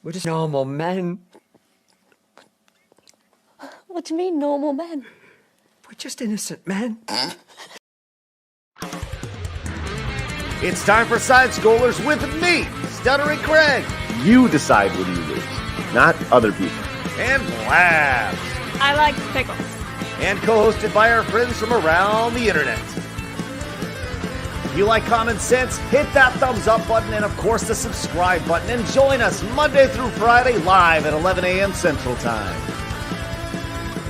We're just normal men. What do you mean, normal men? We're just innocent men. It's time for Side Scrollers with me, Stuttering Craig. You decide when you lose, not other people. And Blabs. I like pickles. And co-hosted by our friends from around the internet. If you like common sense, hit that thumbs up button and, of course, the subscribe button. And join us Monday through Friday live at 11 a.m. Central Time.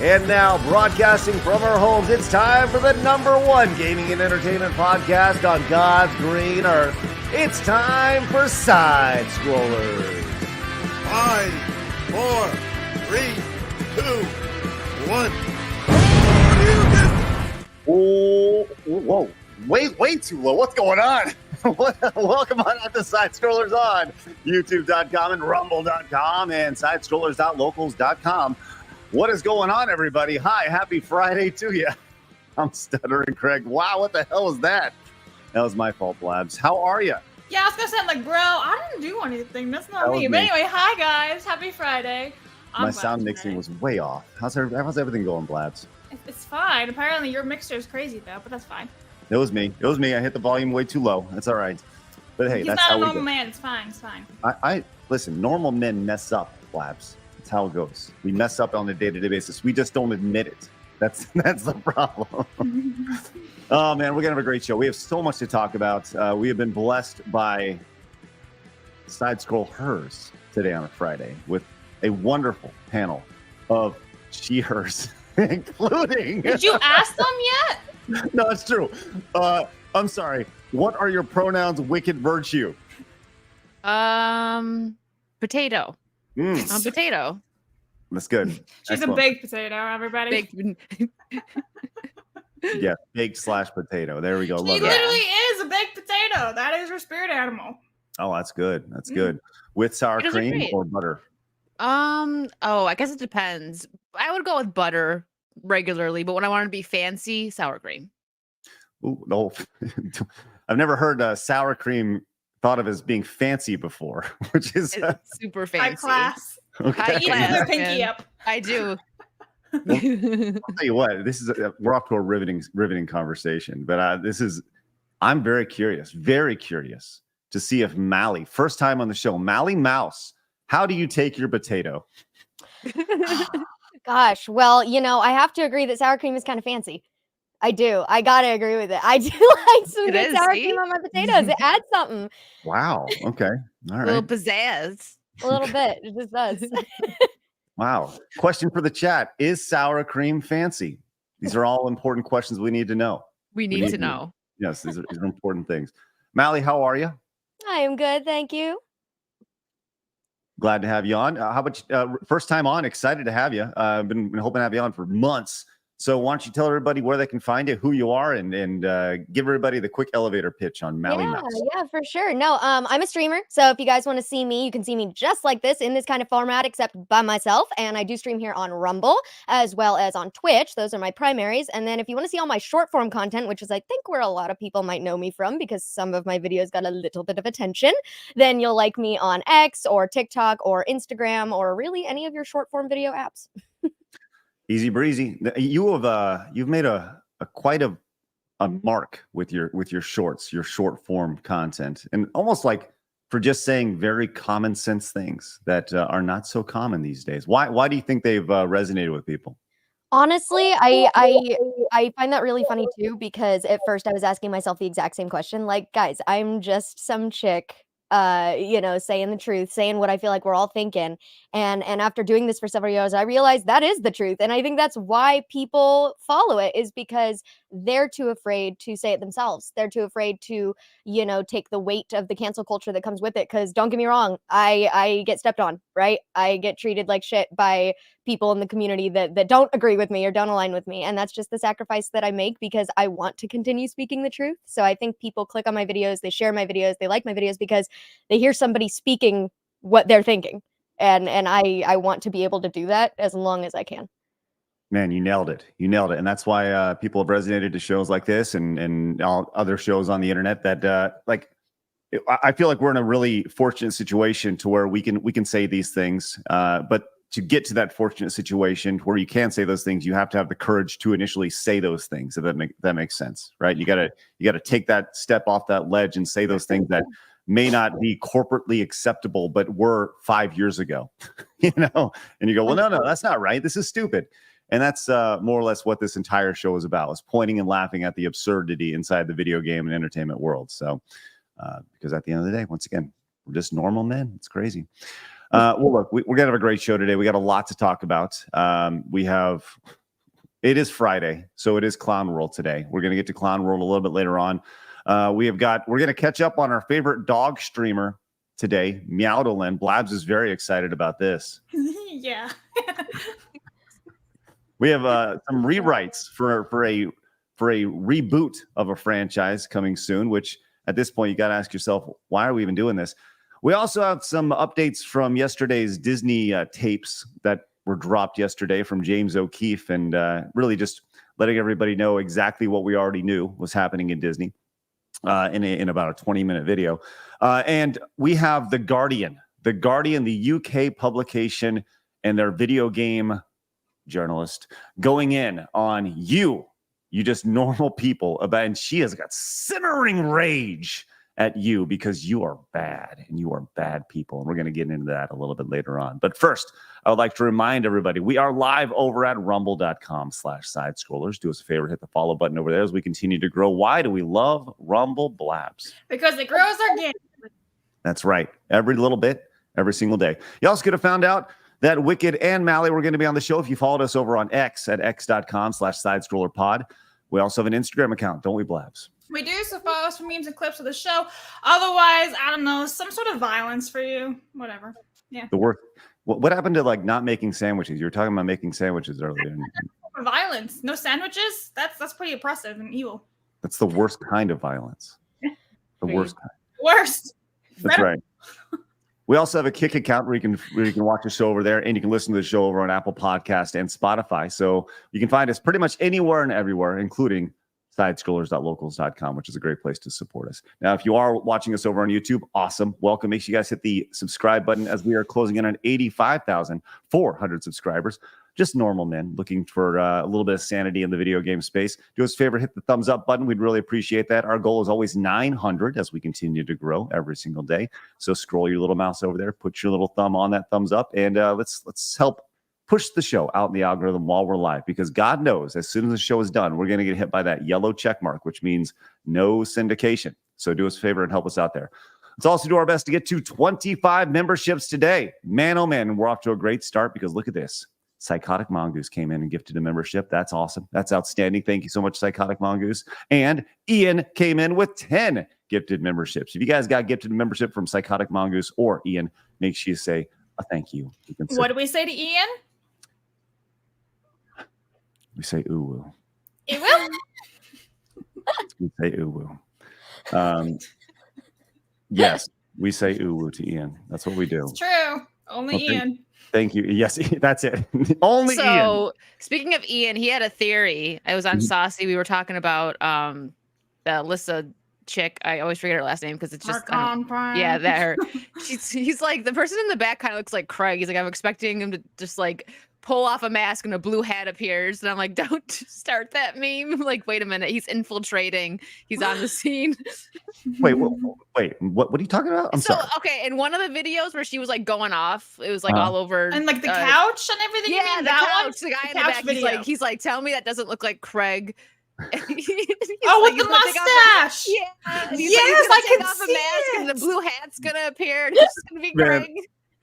And now, broadcasting from our homes, it's time for the #1 gaming and entertainment podcast on God's green earth. It's time for Side Scrollers. 5, 4, 3, 2, 1. Oh, whoa. Way too low. What's going on? Welcome on out to Side Scrollers on YouTube.com and Rumble.com and SideScrollers.locals.com. What is going on, everybody? Hi, happy Friday to you. I'm Stuttering Craig. Wow, what the hell is that? That was my fault, Blabs. How are you? Yeah, I was gonna say, like, bro, I didn't do anything. That's not me. But anyway, hi guys, happy Friday. My sound mixing was way off. How's everything going, Blabs? It's fine. Apparently, your mixer is crazy though, but that's fine. It was me. I hit the volume way too low. That's all right. But hey, He's that's not how a we normal do. man. It's fine. It's fine. I listen. Normal men mess up, Blabs. That's how it goes. We mess up on a day-to-day basis. We just don't admit it. That's the problem. Oh man, we're gonna have a great show. We have so much to talk about. We have been blessed by Side Scroll Hers today on a Friday with a wonderful panel of she/hers, including. Did you ask them yet? No, it's true. I'm sorry. What are your pronouns, wicked virtue? Potato. Potato. That's good. She's Excellent. a baked potato, everybody. Yeah, baked/potato. There we go. She Love literally that. is a baked potato. That is her spirit animal. Oh, that's good. That's good. With sour Potatoes are cream great. or butter? I guess it depends. I would go with butter regularly, but when I want to be fancy, sour cream. Ooh, no. I've never heard sour cream thought of as being fancy before, which is It's super fancy. High class. okay. Eat with her pinky up. I do. I'll tell you what, this is we're off to a riveting conversation, but I'm very curious to see if Mally, first time on the show, Mally Mouse, how do you take your potato? Gosh, well, I have to agree that sour cream is kind of fancy. I do. I gotta agree with it. I do like some It good is, sour see? cream on my potatoes. It adds something. Wow. Okay. All A little right. pizzazz. A little bit. It just does. Wow. Question for the chat. Is sour cream fancy? These are all important questions we need to know. We need to know. Yes, these are important things. Mally, how are you? I am good, thank you. Glad to have you on. How about first time on? Excited to have you. I've been hoping to have you on for months. So why don't you tell everybody where they can find you, who you are, and give everybody the quick elevator pitch on Mally Mouse. Yeah, for sure. No, I'm a streamer. So if you guys want to see me, you can see me just like this in this kind of format, except by myself. And I do stream here on Rumble as well as on Twitch. Those are my primaries. And then if you want to see all my short form content, which is I think where a lot of people might know me from because some of my videos got a little bit of attention, then you'll like me on X or TikTok or Instagram or really any of your short form video apps. Easy breezy. You've made a quite a mark with your shorts, your short form content, and almost like for just saying very common sense things that are not so common these days. Why do you think they've resonated with people? Honestly, I find that really funny too because at first I was asking myself the exact same question. Like, guys, I'm just some chick, saying the truth, saying what I feel like we're all thinking. And after doing this for several years, I realized that is the truth. And I think that's why people follow it is because they're too afraid to say it themselves. They're too afraid to, take the weight of the cancel culture that comes with it. Because don't get me wrong, I get stepped on, right? I get treated like shit by people in the community that don't agree with me or don't align with me. And that's just the sacrifice that I make because I want to continue speaking the truth. So I think people click on my videos, they share my videos, they like my videos because they hear somebody speaking what they're thinking. And I want to be able to do that as long as I can. Man, you nailed it. And that's why people have resonated to shows like this and all other shows on the internet that I feel like we're in a really fortunate situation to where we can say these things, but to get to that fortunate situation where you can say those things, you have to have the courage to initially say those things. If that makes sense, right? You gotta take that step off that ledge and say those things that may not be corporately acceptable, but were 5 years ago, you know. And you go, well, no, that's not right. This is stupid. And that's more or less what this entire show is about: is pointing and laughing at the absurdity inside the video game and entertainment world. So, because at the end of the day, once again, we're just normal men. It's crazy. Well, look, we're gonna have a great show today. We got a lot to talk about. It is Friday, so it is Clown World today. We're gonna get to Clown World a little bit later on. We're gonna catch up on our favorite dog streamer today, Meowdalyn. Blabs is very excited about this. Yeah. We have some rewrites for a reboot of a franchise coming soon, which at this point you got to ask yourself, why are we even doing this? We also have some updates from yesterday's Disney tapes that were dropped yesterday from James O'Keefe, and really just letting everybody know exactly what we already knew was happening in Disney in about a 20-minute video. And we have The Guardian, the UK publication, and their video game journalist going in on you just normal people about, and she has got simmering rage at you because you are bad and you are bad people. And we're going to get into that a little bit later on. But first, I would like to remind everybody, we are live over at rumble.com/sidescrollers. Do us a favor, hit the follow button over there as we continue to grow. Why do we love Rumble Blabs? Because it grows our game. That's right. Every little bit, every single day. You also could have found out that Wicked and Mally were going to be on the show if you followed us over on X at x.com/sidescrollerpod. We also have an Instagram account, don't we, Blabs? We do, so follow us for memes and clips of the show. Otherwise, I don't know, some sort of violence for you. Whatever. Yeah. The work. What happened to like not making sandwiches? You were talking about making sandwiches earlier. Violence. No sandwiches? That's pretty oppressive and evil. That's the worst kind of violence. The worst kind. Worst. That's right. We also have a Kick account where you can watch the show over there, and you can listen to the show over on Apple Podcast and Spotify. So you can find us pretty much anywhere and everywhere, including sidescrollers.locals.com, which is a great place to support us. Now, if you are watching us over on YouTube, awesome. Welcome. Make sure you guys hit the subscribe button as we are closing in on 85,400 subscribers. Just normal men looking for a little bit of sanity in the video game space. Do us a favor, hit the thumbs up button. We'd really appreciate that. Our goal is always 900 as we continue to grow every single day. So scroll your little mouse over there, put your little thumb on that thumbs up, and let's help push the show out in the algorithm while we're live, because God knows as soon as the show is done, we're going to get hit by that yellow check mark, which means no syndication. So do us a favor and help us out there. Let's also do our best to get to 25 memberships today. Man, oh man, we're off to a great start because look at this. Psychotic Mongoose came in and gifted a membership. That's awesome. That's outstanding. Thank you so much, Psychotic Mongoose. And Ian came in with 10 gifted memberships. If you guys got gifted a membership from Psychotic Mongoose or Ian, make sure you say a thank you. What do we say to Ian? We say ooh woo. It will. We say ooh woo. Yes, we say ooh woo to Ian. That's what we do. It's true. Only Ian. Thank you. Yes, that's it. Only Ian. So speaking of Ian, he had a theory. I was on Saucy. We were talking about the Alyssa chick. I always forget her last name because it's just yeah, that her. He's like, the person in the back kind of looks like Craig. He's like, I'm expecting him to just like pull off a mask and a blue hat appears, and I'm like, don't start that meme. Like, wait a minute, he's infiltrating. He's on the scene. Wait, what are you talking about? I'm sorry. Okay, in one of the videos where she was like going off, it was like all over, and like the couch and everything. Yeah, the couch. The guy in the back. Video. He's like, tell me that doesn't look like Craig. With the mustache. Yeah. Yes, I can take off see a mask it. and the blue hat's gonna appear. And it's gonna be Craig.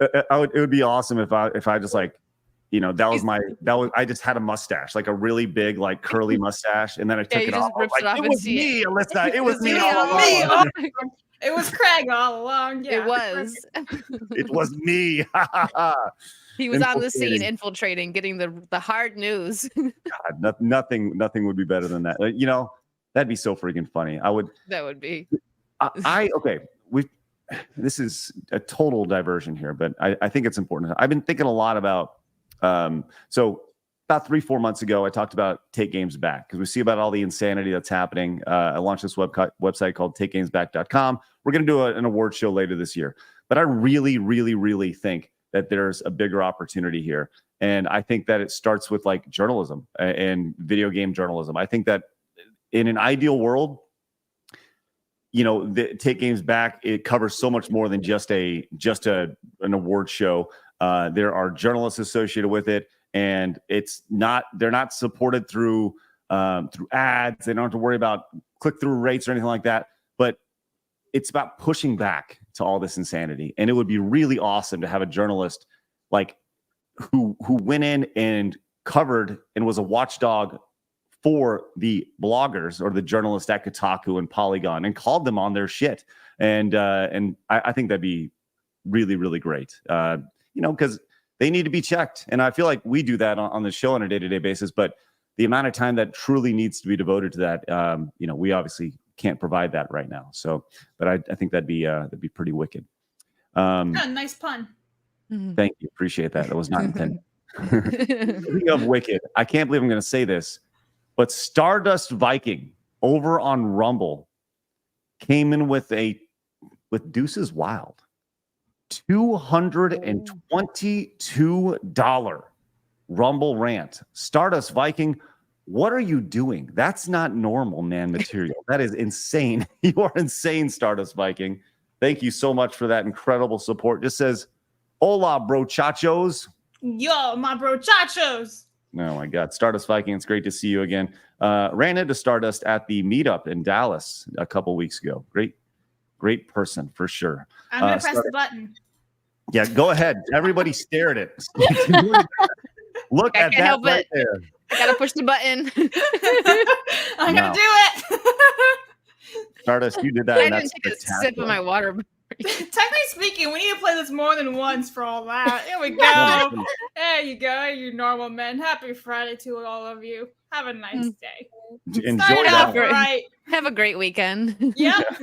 It would be awesome if I just like, you know, I just had a mustache, like a really big, like curly mustache, and then I took it off. Like, it was me, Alyssa. It was me all along. It was Craig all along. Yeah, it was. It was me. He was on the scene, infiltrating, getting the hard news. God, nothing would be better than that. You know, that'd be so freaking funny. That would be. Okay. This is a total diversion here, but I think it's important. I've been thinking a lot about. So about 3-4 months ago, I talked about Take Games Back because we see about all the insanity that's happening. I launched this website called TakeGamesBack.com. We're going to do an award show later this year. But I really, really, really think that there's a bigger opportunity here. And I think that it starts with like journalism and video game journalism. I think that in an ideal world, you know, the Take Games Back, it covers so much more than just an award show. There are journalists associated with it, and they're not supported through ads. They don't have to worry about click-through rates or anything like that. But it's about pushing back to all this insanity. And it would be really awesome to have a journalist like who went in and covered and was a watchdog for the bloggers or the journalists at Kotaku and Polygon and called them on their shit. And I think that'd be really, really great. You know, because they need to be checked. And I feel like we do that on the show on a day-to-day basis, but the amount of time that truly needs to be devoted to that, you know, we obviously can't provide that right now. So, but I think that'd be pretty wicked. Nice pun. Thank you. Appreciate that. That was not intended. Speaking of wicked, I can't believe I'm going to say this, but Stardust Viking over on Rumble came in with Deuces Wild $222 Rumble rant. Stardust Viking, what are you doing? That's not normal, man, material. That is insane. You are insane, Stardust Viking. Thank you so much for that incredible support. Just says, hola, bro chachos. Yo, my bro chachos. Oh, my God. Stardust Viking, it's great to see you again. Ran into Stardust at the meetup in Dallas a couple weeks ago. Great person, for sure. I'm going to press the button. Yeah, go ahead. Everybody stare at it. Look at that right there. I gotta push the button. I'm gonna do it. Stardust, you did that. I didn't take a sip of my water. Technically speaking, we need to play this more than once for all that. Here we go. There you go, you normal men. Happy Friday to all of you. Have a nice day. Enjoy that. Right. Have a great weekend. Yep.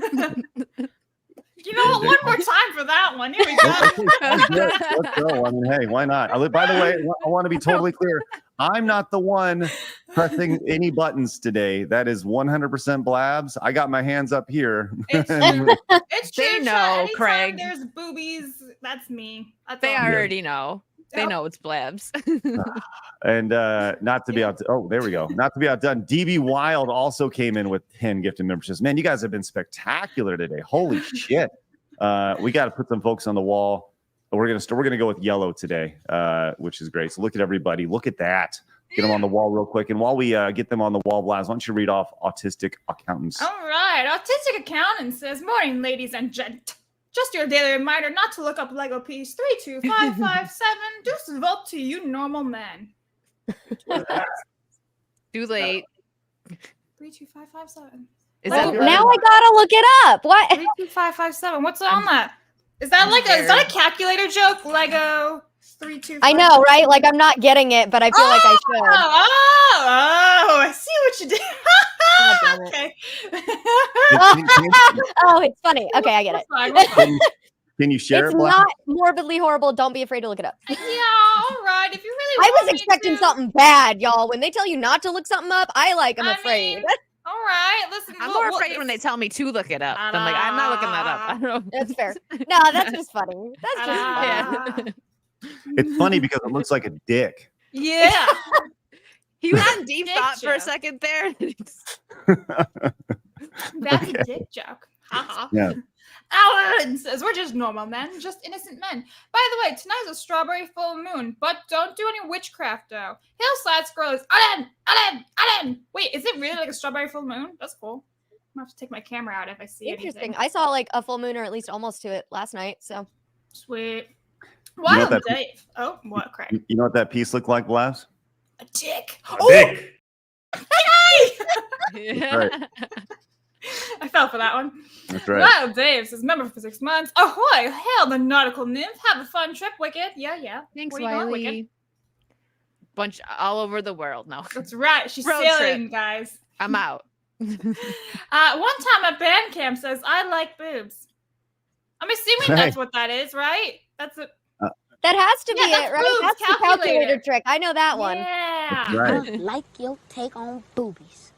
You know what? One more time for that one. Here we go. Let's go. I mean, hey, why not? By the way, I want to be totally clear. I'm not the one pressing any buttons today. That is 100% Blabs. I got my hands up here. It's true. They know, Craig. There's boobies. That's me. They already know. They know it's Blabs. And not to be out. Oh, there we go. Not to be outdone. DB Wild also came in with 10 gifted memberships. Man, you guys have been spectacular today. Holy shit. We got to put some folks on the wall. We're gonna go with yellow today, which is great. So look at everybody. Look at that. Get them on the wall real quick. And while we get them on the wall, Blaz, why don't you read off Autistic Accountants? All right. Autistic Accountant says, morning, ladies and gent. Just your daily reminder not to look up Lego piece 32557. Deuces vote to you normal men. Too late. 32557. Is Well, that now I gotta look it up. What? 32557. What's on that? Is that is that a calculator joke? Lego 325. I know, right? Like I'm not getting it, but I feel like I should. Oh, I see what you did. God damn it. Okay. Oh, it's funny. Okay, I get it. Can you share It's it? not morbidly horrible. Don't be afraid to look it up. Yeah, all right. If you really I was expecting something bad, y'all. When they tell you not to look something up, I'm afraid. All right, listen. I'm more afraid when they tell me to look it up. I'm like, I'm not looking that up. I don't know. That's fair. No, that's just funny. That's just funny. Yeah. It's funny because it looks like a dick. Yeah. He was in deep thought for a second there. That's a dick joke. Haha. Yeah. Alan says, we're just normal men, just innocent men. By the way, tonight's a strawberry full moon, but don't do any witchcraft, though. Hillside Squirrel is Alan. Wait, is it really like a strawberry full moon? That's cool. I'm gonna have to take my camera out if I see Interesting. anything. I saw like a full moon or at least almost to it last night. So Sweet. You know Wild Dave. Oh, what, Craig? You know what that piece looked like, Blaz? A dick. A dick. Yeah. Right. I fell for that one. That's right. Wild Dave says, member for 6 months. Ahoy! Hail the nautical nymph. Have a fun trip, Wicked. Yeah. Thanks, Where you going, Wicked? Wiley. Bunch all over the world. No, That's right. She's Road sailing, trip. guys. I'm out. One time at band camp says, I like boobs. I'm assuming Hey. that's what that is, right? That's it. That has to be that's it, right? boobs, That's the calculator trick. I know that one. Yeah. Right. Like your take on boobies.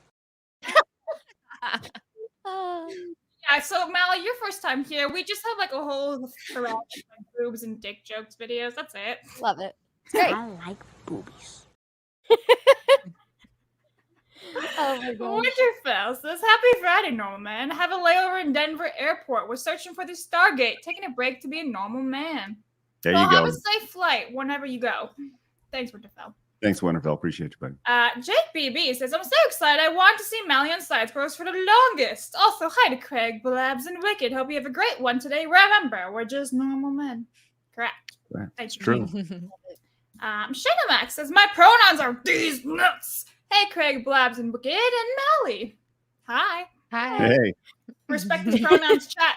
Yeah, so Mally, your first time here, we just have like a whole thread of like, boobs and dick jokes videos. That's it. Love it. It's great. I like boobies. Oh my god. Winterfell says, "Happy Friday, normal man. Have a layover in Denver Airport. We're searching for the Stargate. Taking a break to be a normal man. There Well, you go. have a safe flight whenever you go. Thanks, Winterfell." Thanks, Winterfell. Appreciate you, buddy. Jake BB says, "I'm so excited. I want to see Mally on Side Scrolls for the longest. Also, hi to Craig, Blabs, and Wicked. Hope you have a great one today. Remember, we're just normal men." Correct. Right. Thanks, True. Shenamax says, "My pronouns are these nuts. Hey, Craig, Blabs, and Wicked, and Mally. Hi. Hi. Hey. Respective pronouns chat."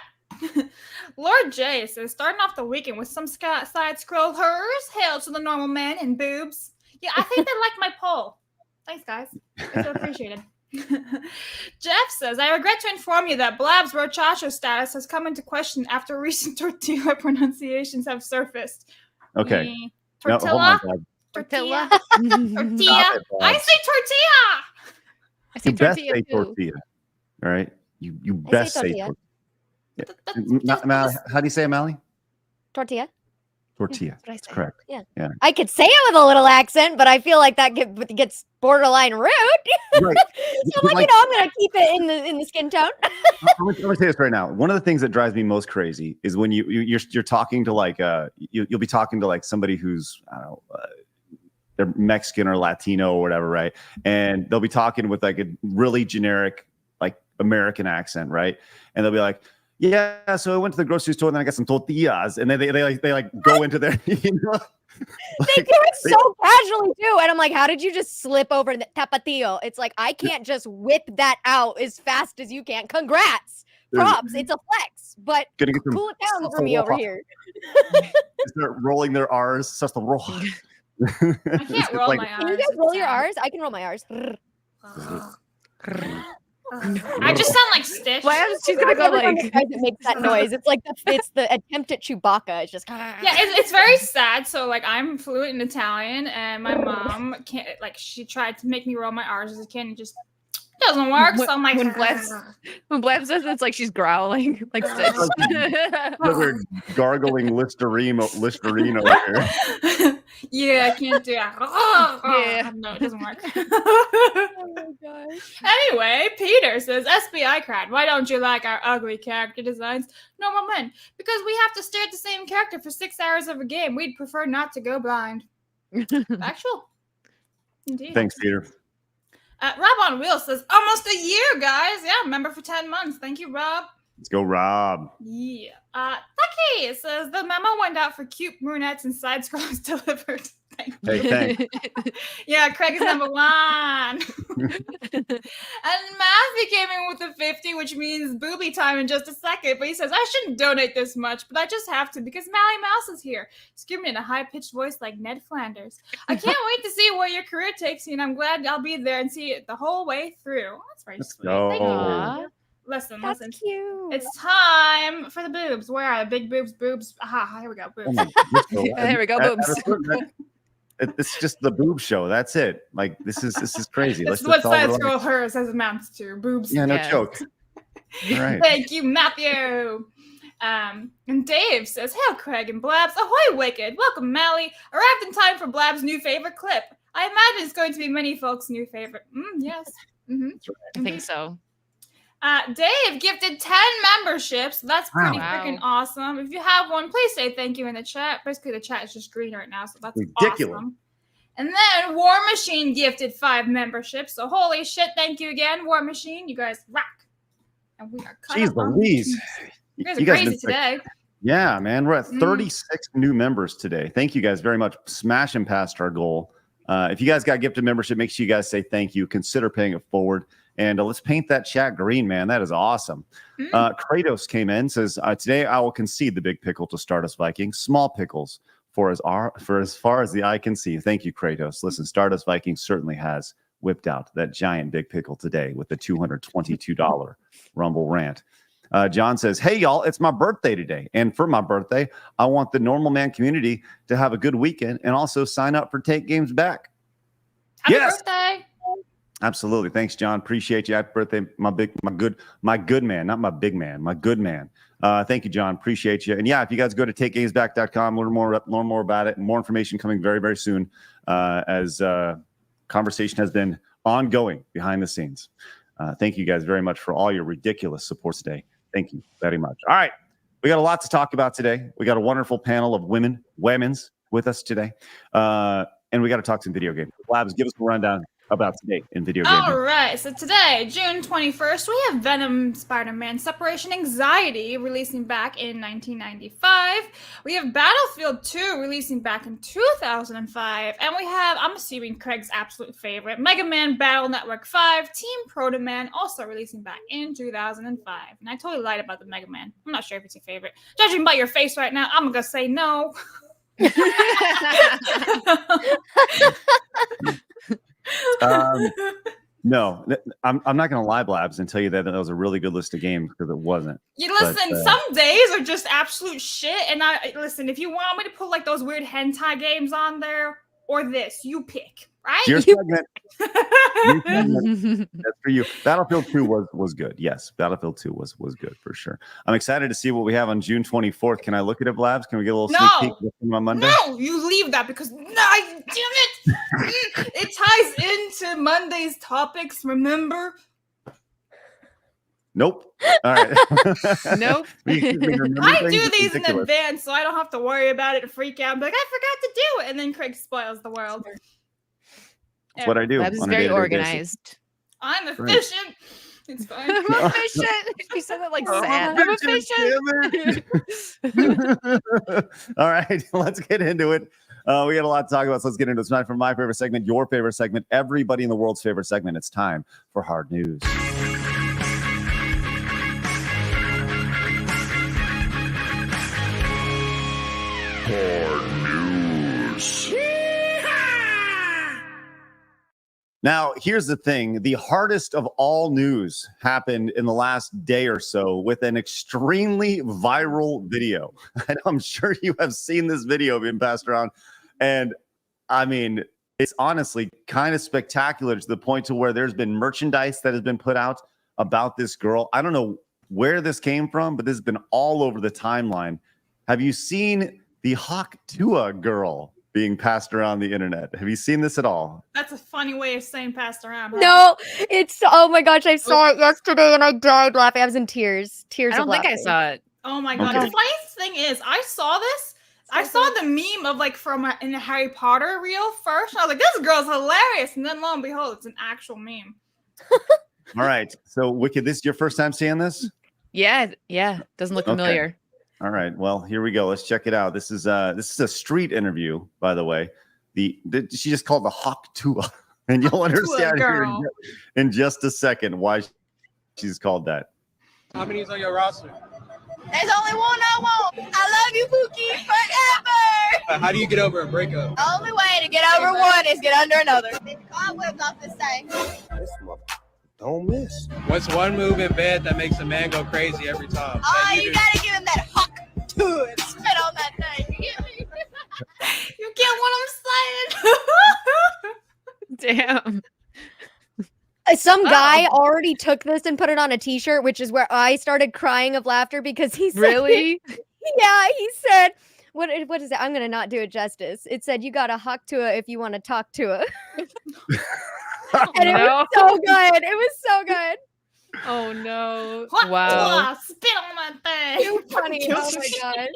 Lord J says, "Starting off the weekend with some side scrollers. Hail to the normal man and boobs." Yeah, I think they like my poll. Thanks, guys. It's so appreciated. Jeff says, "I regret to inform you that Blab's Rochacho status has come into question after recent tortilla pronunciations have surfaced." Okay. No, hold Tortilla? on, Bob. Tortilla? Stop Tortilla? it, Bob. I say tortilla! I see You best tortilla say too. tortilla. All right. You I best say say tortilla. tortilla. Mally, how do you say it, Mally? Tortilla. Tortilla. That's what I That's say. correct. I could say it with a little accent, but I feel like that gets borderline rude. Right. So I'm like, I'm gonna keep it in the skin tone. Let me say this right now. One of the things that drives me most crazy is when you're talking to like you'll be talking to like somebody who's I don't know they're Mexican or Latino or whatever, right? And they'll be talking with like a really generic like American accent, right? And they'll be like, "Yeah, so I went to the grocery store and then I got some tortillas," and then they like go into their you know. They do it so casually too, and I'm like, how did you just slip over the tapatio? It's like I can't just whip that out as fast as you can. Congrats, props. It's a flex, but Gonna get some cool it down for me over here. start rolling their R's, starts to roll. I can't roll my R's. Can you guys roll your R's? I can roll my R's. I just sound like Stitch. She's gonna go Every time like. it makes that noise. It's like it's the attempt at Chewbacca. It's just Yeah, it's very sad. So like I'm fluent in Italian, and my mom can't like she tried to make me roll my R's as a kid, and it just doesn't work. So I'm like, When Blab says it's like she's growling like Stitch. We're gargling Listerine over here. Yeah, I can't do that. Yeah. No, it doesn't work. oh my gosh. Anyway, Peter says, "SBI crowd, why don't you like our ugly character designs? Normal men. Because we have to stare at the same character for 6 hours of a game. We'd prefer not to go blind." Actual. Indeed. Thanks, Peter. Rob on Wheels says, "Almost a year, guys. Yeah, member for 10 months. Thank you, Rob." Let's go, Rob. Yeah. Taki says, "The memo went out for cute brunettes and side scrolls delivered." Thank you. Hey, thanks. Yeah, Craig is number one. And Matthew came in with a 50, which means booby time in just a second. But he says, "I shouldn't donate this much, but I just have to because Mally Mouse is here," screaming in a high-pitched voice like Ned Flanders. "I can't wait to see where your career takes you, and I'm glad I'll be there and see it the whole way through." That's very sweet. Thank you. Aw. Listen. That's cute. It's time for the boobs. Where are the big boobs? Boobs. Aha, here we go. Boobs. Oh my goodness. There we go, boobs. It's just the boob show. That's it. Like this is crazy. That's Let's what just all side relax. scroll hers as amounts to. Boobs. Yeah, no Yeah. joke. All right. Thank you, Matthew. And Dave says, "Hail, Craig and Blabs. Ahoy, Wicked. Welcome, Mally. Arrived in time for Blab's new favorite clip. I imagine it's going to be many folks' new favorite." Yes. I think so. Dave gifted 10 memberships. That's pretty Wow. freaking awesome. If you have one, please say thank you in the chat. Basically, the chat is just green right now, so that's Ridiculous. awesome. And then War Machine gifted 5 memberships. So holy shit, thank you again, War Machine. You guys rock. And we are Jeez Louise. You guys are You crazy been- today. Yeah, man. We're at 36 new members today. Thank you guys very much. Smashing past our goal. If you guys got gifted membership, make sure you guys say thank you. Consider paying it forward. And let's paint that chat green, man. That is awesome. Kratos came in, says, "Today I will concede the big pickle to Stardust Vikings. Small pickles for as far as the eye can see." Thank you, Kratos. Listen, Stardust Vikings certainly has whipped out that giant big pickle today with the $222 Rumble rant. John says, hey, y'all, it's my birthday today. And for my birthday, I want the Normal Man community to have a good weekend and also sign up for Take Games Back. Happy Yes. birthday. Absolutely. Thanks, John. Appreciate you. Happy birthday, my good man, not my big man, my good man. Thank you, John. Appreciate you. And yeah, if you guys go to takegamesback.com, learn more about it, and more information coming very, very soon as conversation has been ongoing behind the scenes. Thank you guys very much for all your ridiculous support today. Thank you very much. All right. We got a lot to talk about today. We got a wonderful panel of women's with us today. And we got to talk some video games. Labs, give us a rundown about today in video games. All right, so today, June 21st, we have Venom Spider-Man Separation Anxiety releasing back in 1995. We have Battlefield 2 releasing back in 2005. And we have, I'm assuming Craig's absolute favorite, Mega Man Battle Network 5 Team Proto Man also releasing back in 2005. And I totally lied about the Mega Man. I'm not sure if it's your favorite. Judging by your face right now, I'm going to say no. No, I'm not going to lie, Blabs, and tell you that was a really good list of games because it wasn't. You listen, some days are just absolute shit. And listen, if you want me to put like those weird hentai games on there or this, you pick, right? Your segment. That's for you. Battlefield 2 was good. Yes, Battlefield 2 was good for sure. I'm excited to see what we have on June 24th. Can I look at it, Blabs? Can we get a little sneak peek on Monday? No, you leave that because damn it. It ties into Monday's topics, remember? Nope. All right. Nope. I do these in advance so I don't have to worry about it and freak out. I'm like, I forgot to do it. And then Craig spoils the world. That's what I do. That is very organized. I'm efficient. It's fine. I'm efficient. You said that like sad. I'm efficient. All right, let's get into it. We got a lot to talk about, so let's get into it. It's time for my favorite segment, your favorite segment, everybody in the world's favorite segment. It's time for Hard News. Hard News. Now, here's the thing. The hardest of all news happened in the last day or so with an extremely viral video. And I'm sure you have seen this video being passed around. And I mean, it's honestly kind of spectacular to the point to where there's been merchandise that has been put out about this girl. I don't know where this came from, but this has been all over the timeline. Have you seen the Hawk Tua girl being passed around the internet? Have you seen this at all? That's a funny way of saying passed around. Huh? No, it's oh my gosh, I saw it yesterday and I died laughing. I was in tears. I don't think I saw it. Oh my god. Okay. The funniest thing is I saw this. I saw the meme of like in the Harry Potter reel first. I was like, this girl's hilarious. And then lo and behold, it's an actual meme. All right. So Wicked, this is your first time seeing this? Yeah. Doesn't look familiar. All right. Well, here we go. Let's check it out. This is a street interview, by the way. She just called the Hawk Tua, and you'll understand here in just a second why she's called that. How many is on your roster? There's only one I want. I love you, Pookie, forever. How do you get over a breakup? The only way to get over one is get under another. Cobwebs off this thing. This mother don't miss. What's one move in bed that makes a man go crazy every time? Oh, you gotta give him that hawk to it. Spit on that thing. You get me? You get what I'm saying? Damn. Some guy already took this and put it on a t-shirt, which is where I started crying of laughter because he said, Really? Yeah, he said, what is it? I'm going to not do it justice. It said, you got to hawk to it if you want to talk to it. And it was so good. It was so good. Oh, no. Wow. Spit on that thing. Too funny. Oh, my God.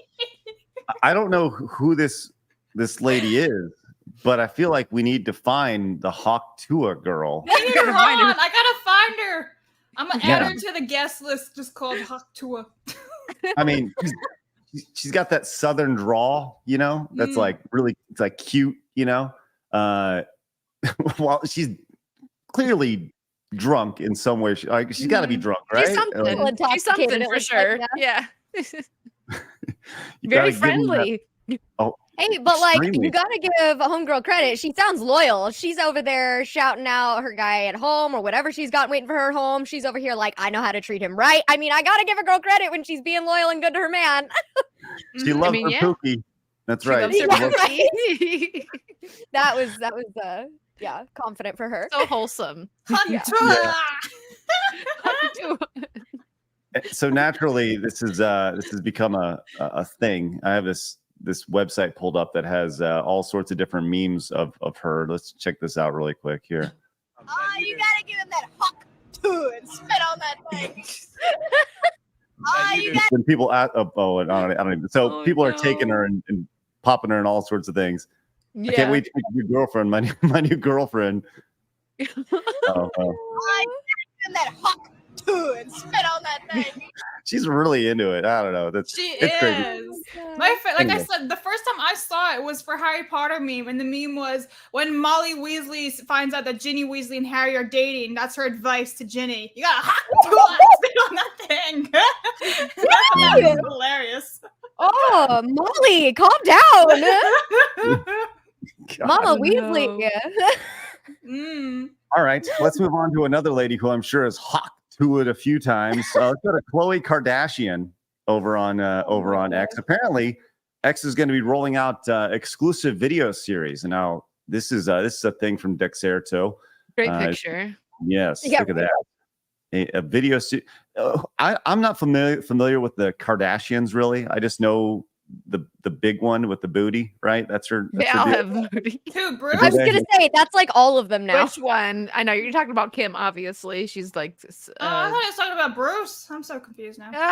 I don't know who this lady is, but I feel like we need to find the Hawk Tua girl. I gotta find her. I'm gonna add her to the guest list just called Hawk Tua. I mean, she's got that southern drawl, you know, that's like really, it's like cute, you know. Well, she's clearly drunk in some way. She's got to be drunk, right? She's something for sure. Yeah. Very friendly. Oh, Hey, but like, extremely. you gotta give a homegirl credit. She sounds loyal. She's over there shouting out her guy at home or whatever she's got waiting for her at home. She's over here like, I know how to treat him right. I mean, I gotta give a girl credit when she's being loyal and good to her man. She loves her yeah. Pookie. That's She right. loves her Yeah, Pookie. that was yeah, confident for her. So wholesome. Hunter! So naturally, this has become a thing. I have this website pulled up that has all sorts of different memes of her. Let's check this out really quick here. Oh, you gotta give him that hawk too and spit on that thing. You got When people I don't even. So Oh, people are no. taking her and popping her in all sorts of things. Yeah. I can't wait to meet your girlfriend, my new girlfriend. you gotta give him that hawk too and spit on that thing. She's really into it. I don't know. She it's crazy. is. Like I Anyway. said, the first time I saw it was for Harry Potter meme, and the meme was when Molly Weasley finds out that Ginny Weasley and Harry are dating. That's her advice to Ginny. You gotta spit on that thing. That's hilarious. Oh, Molly, calm down. God. Mama no. Weasley. All right, let's move on to another lady who I'm sure has hawked to it a few times. Let's go to Khloe Kardashian over on X. Apparently, X is going to be rolling out exclusive video series. And now this is a thing from Dexerto. Great picture. Yes, Yeah. look at that. A video. I'm not familiar with the Kardashians really. I just know the big one with the booty, right? That's her. They all have booty. Who, Bruce? I was gonna say that's like all of them now. Which one? I know you're talking about Kim. Obviously, she's like. I thought he was talking about Bruce. I'm so confused now. No,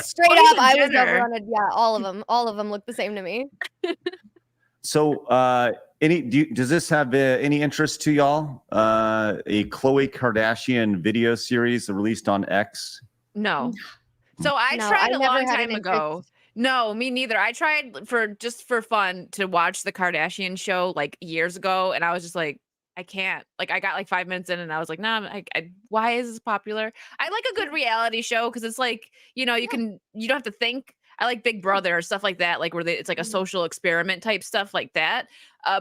straight Well, up, I was Jenner. over on it. Yeah, all of them. All of them look the same to me. So, does this have any interest to y'all? A Khloe Kardashian video series released on X. No. So I No, tried I a never long had an time ago. No, me neither. I tried for fun to watch the Kardashian show like years ago, and I was just like, I can't. Like, I got like 5 minutes in, and I was like, nah. Why is this popular? I like a good reality show because it's like, you don't have to think. I like Big Brother or stuff like that, like where it's like a social experiment type stuff like that.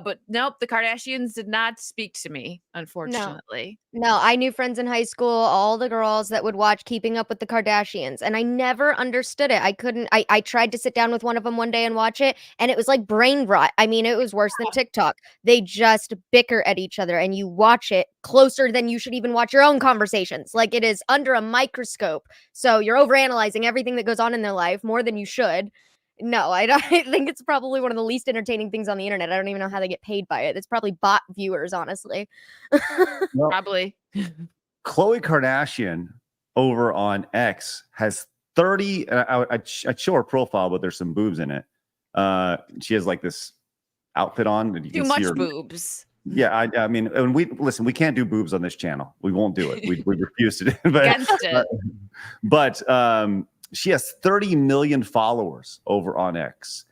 But nope, the Kardashians did not speak to me, unfortunately. No, I knew friends in high school, all the girls that would watch Keeping Up with the Kardashians, and I never understood it. I couldn't. I tried to sit down with one of them one day and watch it, and it was like brain rot. I mean, it was worse than TikTok. They just bicker at each other, and you watch it closer than you should even watch your own conversations. Like it is under a microscope, so you're overanalyzing everything that goes on in their life more than you should. No, I think it's probably one of the least entertaining things on the internet. I don't even know how they get paid by it. It's probably bot viewers, honestly. Well, Probably. Khloe Kardashian over on X has 30. I'd show her profile, but there's some boobs in it. She has like this outfit on. And you Too can much see her. boobs. Yeah, I mean, and we can't do boobs on this channel. We won't do it. We refuse to do it. Against it. But she has 30 million followers over on X.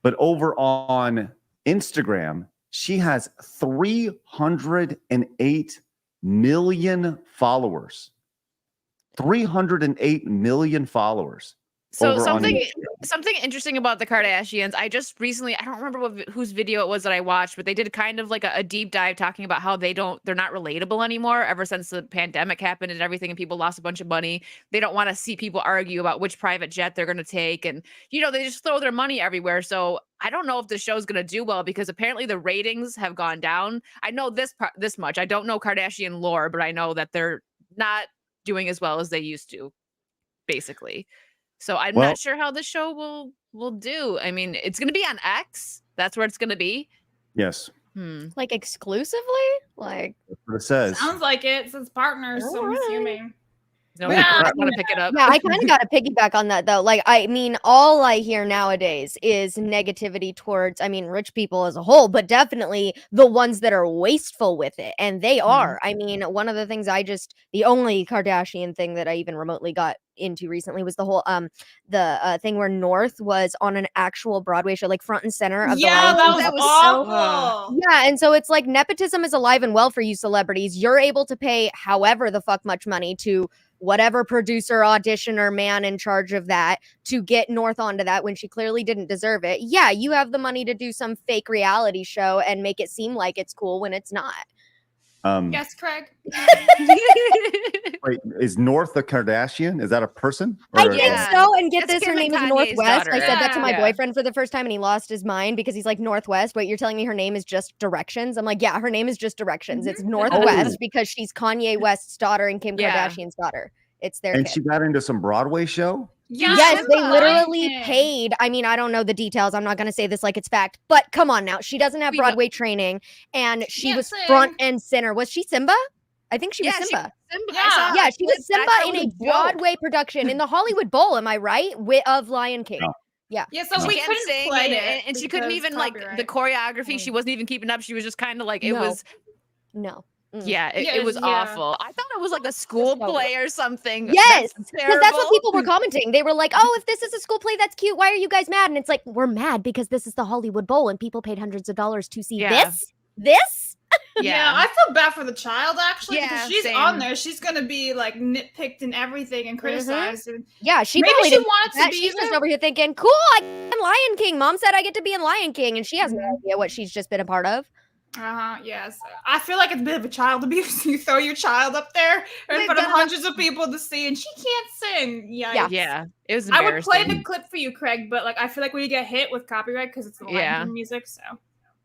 But over on Instagram, she has 308 million followers. 308 million followers. So over on something interesting about the Kardashians. I just recently, I don't remember whose video it was that I watched, but they did kind of like a deep dive talking about how they're not relatable anymore ever since the pandemic happened and everything, and people lost a bunch of money. They don't want to see people argue about which private jet they're going to take, and they just throw their money everywhere. So I don't know if the show's going to do well because apparently the ratings have gone down. I know this much. I don't know Kardashian lore, but I know that they're not doing as well as they used to, basically. So I'm not sure how the show will do. I mean, it's going to be on X. That's where it's going to be. Yes. Like exclusively? Like That's what it says. Sounds like it. It says partners, so I'm assuming. No, I want to pick it up. Yeah, I kind of got to piggyback on that though. Like, I mean, all I hear nowadays is negativity towards, rich people as a whole, but definitely the ones that are wasteful with it. And they are. I mean, one of the things the only Kardashian thing that I even remotely got into recently was the whole thing where North was on an actual Broadway show, like front and center of that was awful. Yeah, and so it's like nepotism is alive and well for you celebrities. You're able to pay however the fuck much money to whatever producer, auditioner, man in charge of that to get North onto that when she clearly didn't deserve it. Yeah, you have the money to do some fake reality show and make it seem like it's cool when it's not. Yes, Craig. Wait, is North a Kardashian? Is that a person? I think so. And get It's this, her Kim and name is Kanye's Northwest. daughter. I said that to my Yeah. boyfriend for the first time and he lost his mind because he's like, Northwest. Wait, you're telling me her name is just Directions? I'm like, yeah, her name is just Directions. It's Northwest because she's Kanye West's daughter and Kim Kardashian's daughter. It's their And kid. she got into some Broadway show? Yes, they literally paid. I mean, I don't know the details. I'm not going to say this like it's fact, but come on now. She doesn't have Broadway training and she was front and center. Was she Simba? I think she was Simba. Yeah, she was Simba in a Broadway production in the Hollywood Bowl. Am I right? Of Lion King. Yeah. Yeah, so She we kept couldn't singing play it, it and she couldn't because even like the copyright. choreography. She wasn't even keeping up. She was just kind of like it No. was. No. Yeah, it was awful. I thought it was like a school play or something. Yes, That's because that's what terrible. people were commenting. They were like, "Oh, if this is a school play, that's cute. Why are you guys mad?" And it's like, we're mad because this is the Hollywood Bowl and people paid hundreds of dollars to see this. Yeah, I feel bad for the child actually Yeah, because she's same. on there. She's gonna be like nitpicked and everything and criticized. And Yeah, she maybe probably she didn't wanted that. to be She's just there. over here thinking, "Cool, I'm in Lion King. Mom said I get to be in Lion King," and she has no idea what she's just been a part of. Yes. I feel like it's a bit of a child abuse. You throw your child up there in front of hundreds of people to see, and she can't sing. Yeah, it was I would play embarrassing. the clip for you, Craig, but like I feel like when you get hit with copyright because it's the Lion King music, so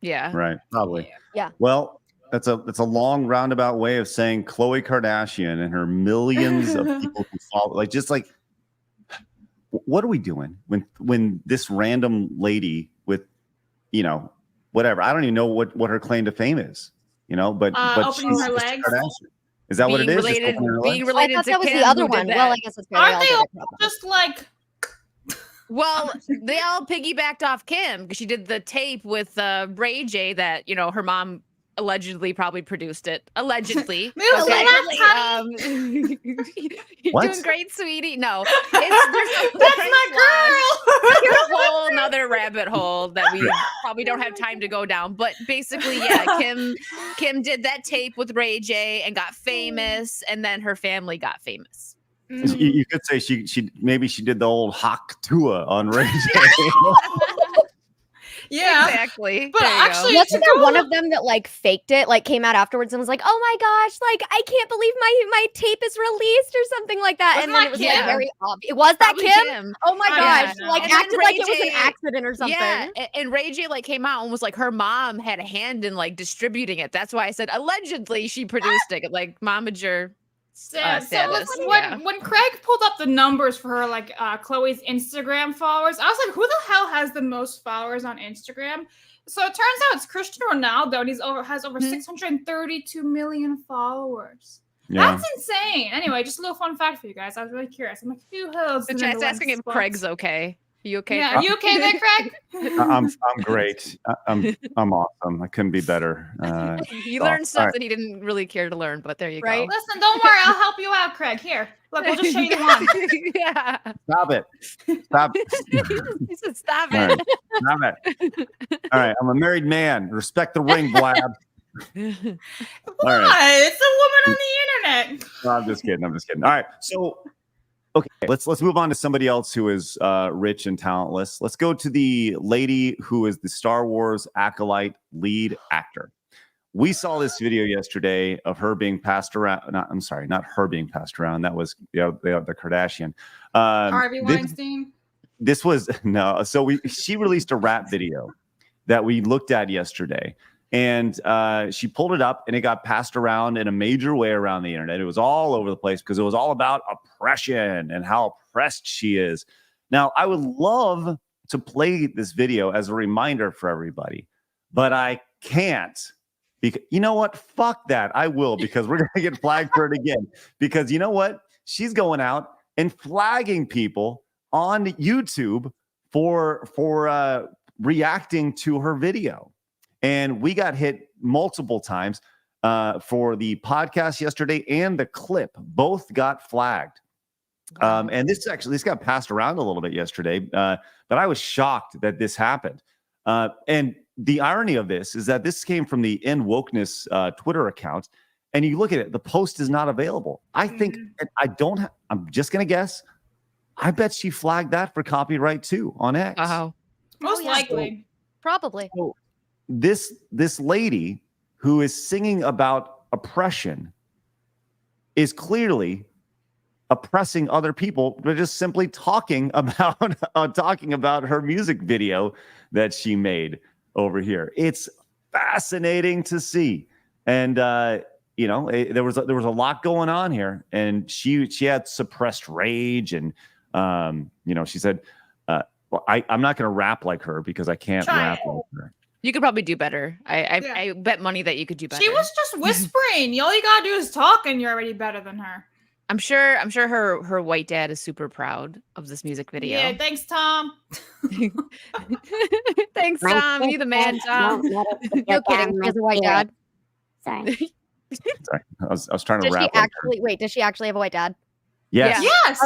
Yeah. Right, probably. Yeah. Well, that's a long roundabout way of saying Khloe Kardashian and her millions of people who follow. Like, just like, what are we doing when this random lady with, whatever, I don't even know what her claim to fame is, but opening she's her just legs. Kardashian. Is that what it is? Just Related, opening her being legs? related I thought to that was Kim, the other who did one. that. Well, I guess it's probably aren't all they did all it, probably. just like Well, they all piggybacked off Kim because she did the tape with Ray J that her mom allegedly probably produced it. Allegedly. Move Okay. You're What? doing great, sweetie. No, there's that's my girl. Here's a whole another rabbit hole that we probably don't have time to go down. But basically, yeah, Kim did that tape with Ray J and got famous, and then her family got famous. You could say she maybe she did the old Hawk Tua on Ray J. Yeah, exactly. But actually, wasn't there one of them that like faked it, like came out afterwards and was like, "Oh my gosh, like I can't believe my tape is released" or something like that, Wasn't and then that it was Kim? like very obvious. Was that Probably Kim? Oh my gosh, yeah. like And then acted like it was Ray an J accident or something. Yeah, and Ray J like came out and was like her mom had a hand in like distributing it. That's why I said allegedly she produced it. Like momager status. listen, Yeah. when Craig pulled up the numbers for her, like Chloe's Instagram followers, I was like, who the hell has the most followers on Instagram? So it turns out it's Cristiano Ronaldo, and has over 632 million followers. Yeah. That's insane. Anyway, just a little fun fact for you guys. I was really curious. I'm like, who holds The the chat's number one asking if spot? Craig's okay. You okay? Yeah, Craig? are you okay there, Craig? I'm great. I'm awesome. I couldn't be better. He so, learned all stuff right. that he didn't really care to learn, but there you Right? go. Listen, don't worry. I'll help you out, Craig. Here, look, we'll just show you the one. Yeah. Stop it. Stop. He said, stop All it. right. Stop it. All right. I'm a married man. Respect the ring, Blab. What? right. It's a woman on the internet. No, I'm just kidding. All right. So, okay, let's move on to somebody else who is rich and talentless. Let's go to the lady who is the Star Wars acolyte lead actor. We saw this video yesterday of her being passed around. Not her being passed around. That was the Kardashian. Harvey Weinstein. This was no. So she released a rap video that we looked at yesterday. And she pulled it up and it got passed around in a major way around the internet. It was all over the place because it was all about oppression and how oppressed she is. Now, I would love to play this video as a reminder for everybody, but I can't. Because you know what? Fuck that. I will, because we're going to get flagged for it again. Because you know what? She's going out and flagging people on YouTube for reacting to her video. And we got hit multiple times for the podcast yesterday and the clip. Both got flagged. And this got passed around a little bit yesterday. But I was shocked that this happened. And the irony of this is that this came from the End Wokeness Twitter account. and you look at it, the post is not available. I think I'm just gonna guess. I bet she flagged that for copyright too on X. Wow. Most likely. Probably. So this lady who is singing about oppression is clearly oppressing other people, but just simply talking about her music video that she made over here. It's fascinating to see, and there was a lot going on here, and she had suppressed rage, and she said, I'm not going to rap like her because I can't rap like her. You could probably do better. I bet money that you could do better. She was just whispering. All you gotta do is talk, and you're already better than her. I'm sure her white dad is super proud of this music video. Yeah, thanks, Tom. Thanks, Tom. You the man, Tom. No kidding. He has a white dad. Sorry. Sorry, I was trying to Does rap. she actually? Wait, does she actually have a white dad? Yes. Yes.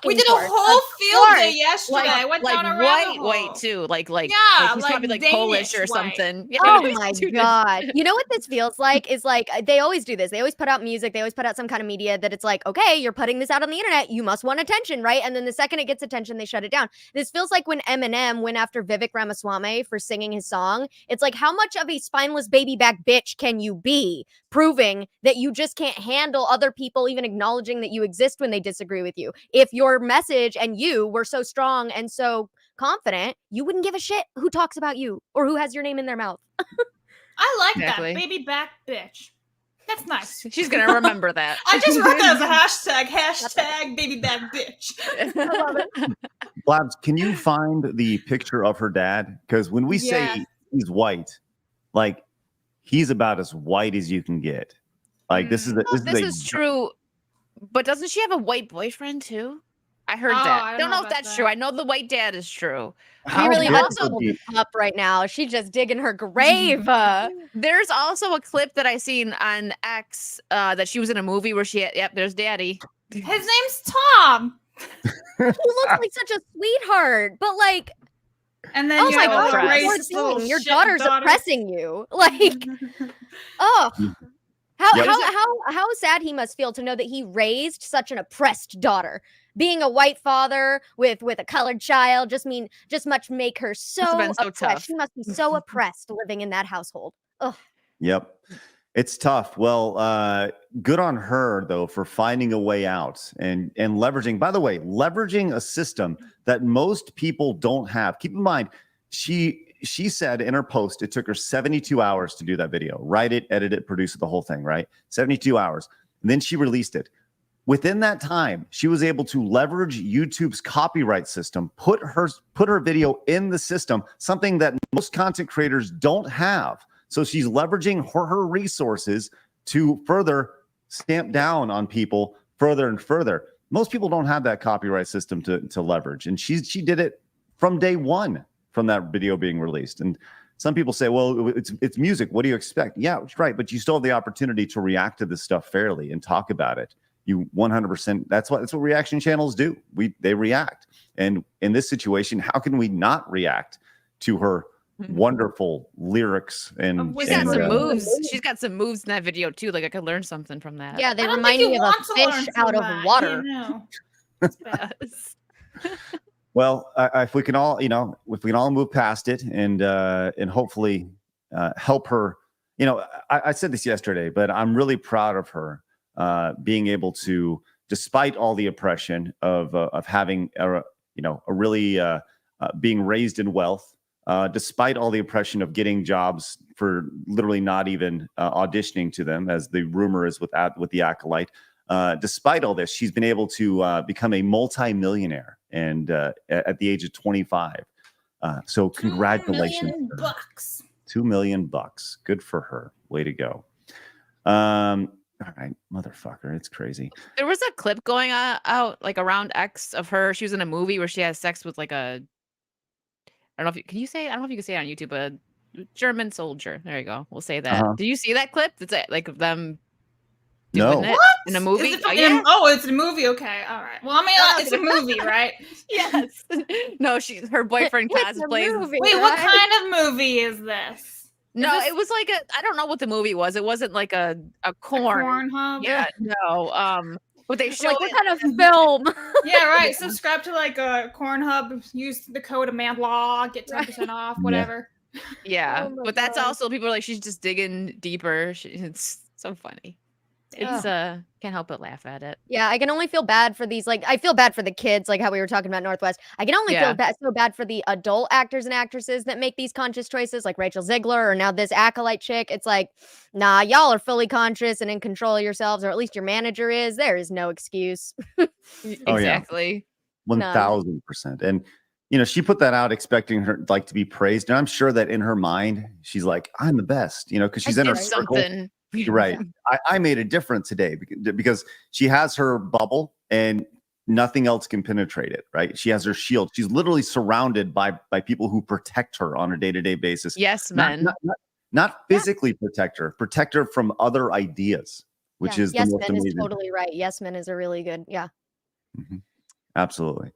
We did a whole field day yesterday. I went down a rabbit hole. White too, like yeah, he's probably like Polish or something. Yeah, oh my god! You know what this feels like? Is like they always do this. They always put out music. They always put out some kind of media that it's like, okay, you're putting this out on the internet. You must want attention, right? And then the second it gets attention, they shut it down. This feels like when Eminem went after Vivek Ramaswamy for singing his song. It's like, how much of a spineless baby back bitch can you be, proving that you just can't handle other people even acknowledging that you exist when they disagree with you? If your message and you were so strong and so confident, you wouldn't give a shit who talks about you or who has your name in their mouth. I like that, baby back bitch. That's nice. She's gonna remember that. I just wrote that as a hashtag baby back bitch. I love it. Blabs, can you find the picture of her dad? Because when we say he's white, like he's about as white as you can get. Like this is true. But doesn't she have a white boyfriend too? I heard that. I don't know if that's true. I know the white dad is true. She really wants to hold up right now. She's just digging her grave. There's also a clip that I seen on X that she was in a movie where there's daddy. His name's Tom. He looks like such a sweetheart, but like, and then oh my god, your daughter's oppressing you. Like, oh. How sad he must feel to know that he raised such an oppressed daughter. Being a white father with a colored child just must make her so oppressed. Tough. She must be so oppressed living in that household. Ugh. Yep. It's tough. Well, good on her though for finding a way out and leveraging, by the way, leveraging a system that most people don't have. Keep in mind, she said in her post, it took her 72 hours to do that video, write it, edit it, produce it, the whole thing, right? 72 hours. And then she released it. Within that time, she was able to leverage YouTube's copyright system, put her video in the system, something that most content creators don't have. So she's leveraging her resources to further stamp down on people further and further. Most people don't have that copyright system to leverage. And she did it from day one from that video being released. And some people say, well, it's music. What do you expect? Yeah, right. But you still have the opportunity to react to this stuff fairly and talk about it. You 100%. That's what reaction channels do. They react. And in this situation, how can we not react to her wonderful lyrics? And she's got some moves. She's got some moves in that video too. Like I could learn something from that. Yeah, they remind me of a fish out of water. Well, if we can all, move past it and hopefully help her. I said this yesterday, but I'm really proud of her being able to, despite all the oppression of having being raised in wealth, despite all the oppression of getting jobs for literally not even auditioning to them, as the rumor is with the Acolyte. Despite all this, she's been able to become a multi-millionaire, and at the age of 25. So congratulations. $2 million bucks. $2 million bucks. Good for her. Way to go. All right, motherfucker. It's crazy. There was a clip going out like around X of her. She was in a movie where she has sex with like I don't know if you can say it on YouTube, a German soldier. There you go. We'll say that. Do you see that clip? It's like of them doing it in a movie. It's a movie. Okay, all right. Well, I mean, it's a movie, right? Yes. No, her boyfriend cosplays. Wait, what kind of movie is this? No, it was like I don't know what the movie was. It wasn't like a corn. Corn hub. Yeah, no. But they show Like, what kind of film? Yeah, right. Subscribe to like a Corn Hub. Use the code Amandla. Get 10% off. Whatever. Yeah, Oh my but that's God. also people are like she's just digging deeper. It's so funny. It's can't help but laugh at it. Yeah, I can only feel bad for these. Like, I feel bad for the kids, like how we were talking about Northwest. I can only feel so bad for the adult actors and actresses that make these conscious choices, like Rachel Ziegler or now this acolyte chick. It's like, nah, y'all are fully conscious and in control of yourselves, or at least your manager is. There is no excuse. Exactly. 1000%. And she put that out expecting her like to be praised, and I'm sure that in her mind she's like, I'm the best, because she's in her circle. Something. You're right. I made a difference today because she has her bubble and nothing else can penetrate it, right? She has her shield. She's literally surrounded by people who protect her on a day-to-day basis. Yes, men. Not physically protect her from other ideas, which is Yes the most Men amazing. is totally right. Yes Men is a really good, Mm-hmm. Absolutely.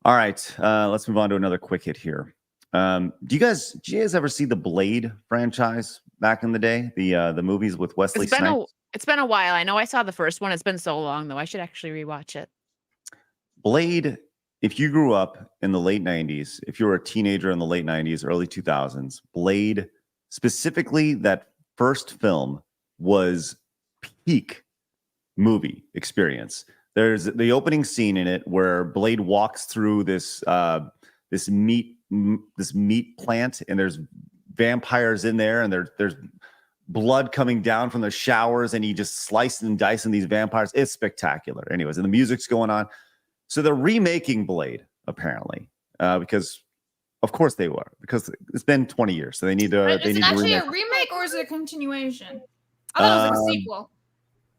All right, let's move on to another quick hit here. Did you guys ever see the Blade franchise back in the day? The movies with Wesley Snipes? It's been a while. I know I saw the first one. It's been so long though. I should actually rewatch it. Blade, if you grew up in the late 90s, if you were a teenager in the late 90s, early 2000s, Blade, specifically that first film, was peak movie experience. There's the opening scene in it where Blade walks through this meat plant, and there's vampires in there, and there's blood coming down from the showers, and he just slicing and dicing these vampires. It's spectacular. Anyways, and the music's going on. So they're remaking Blade, apparently, because of course they were, because it's been 20 years, so they need to. Is it actually a remake or is it a continuation? I thought it was like a sequel.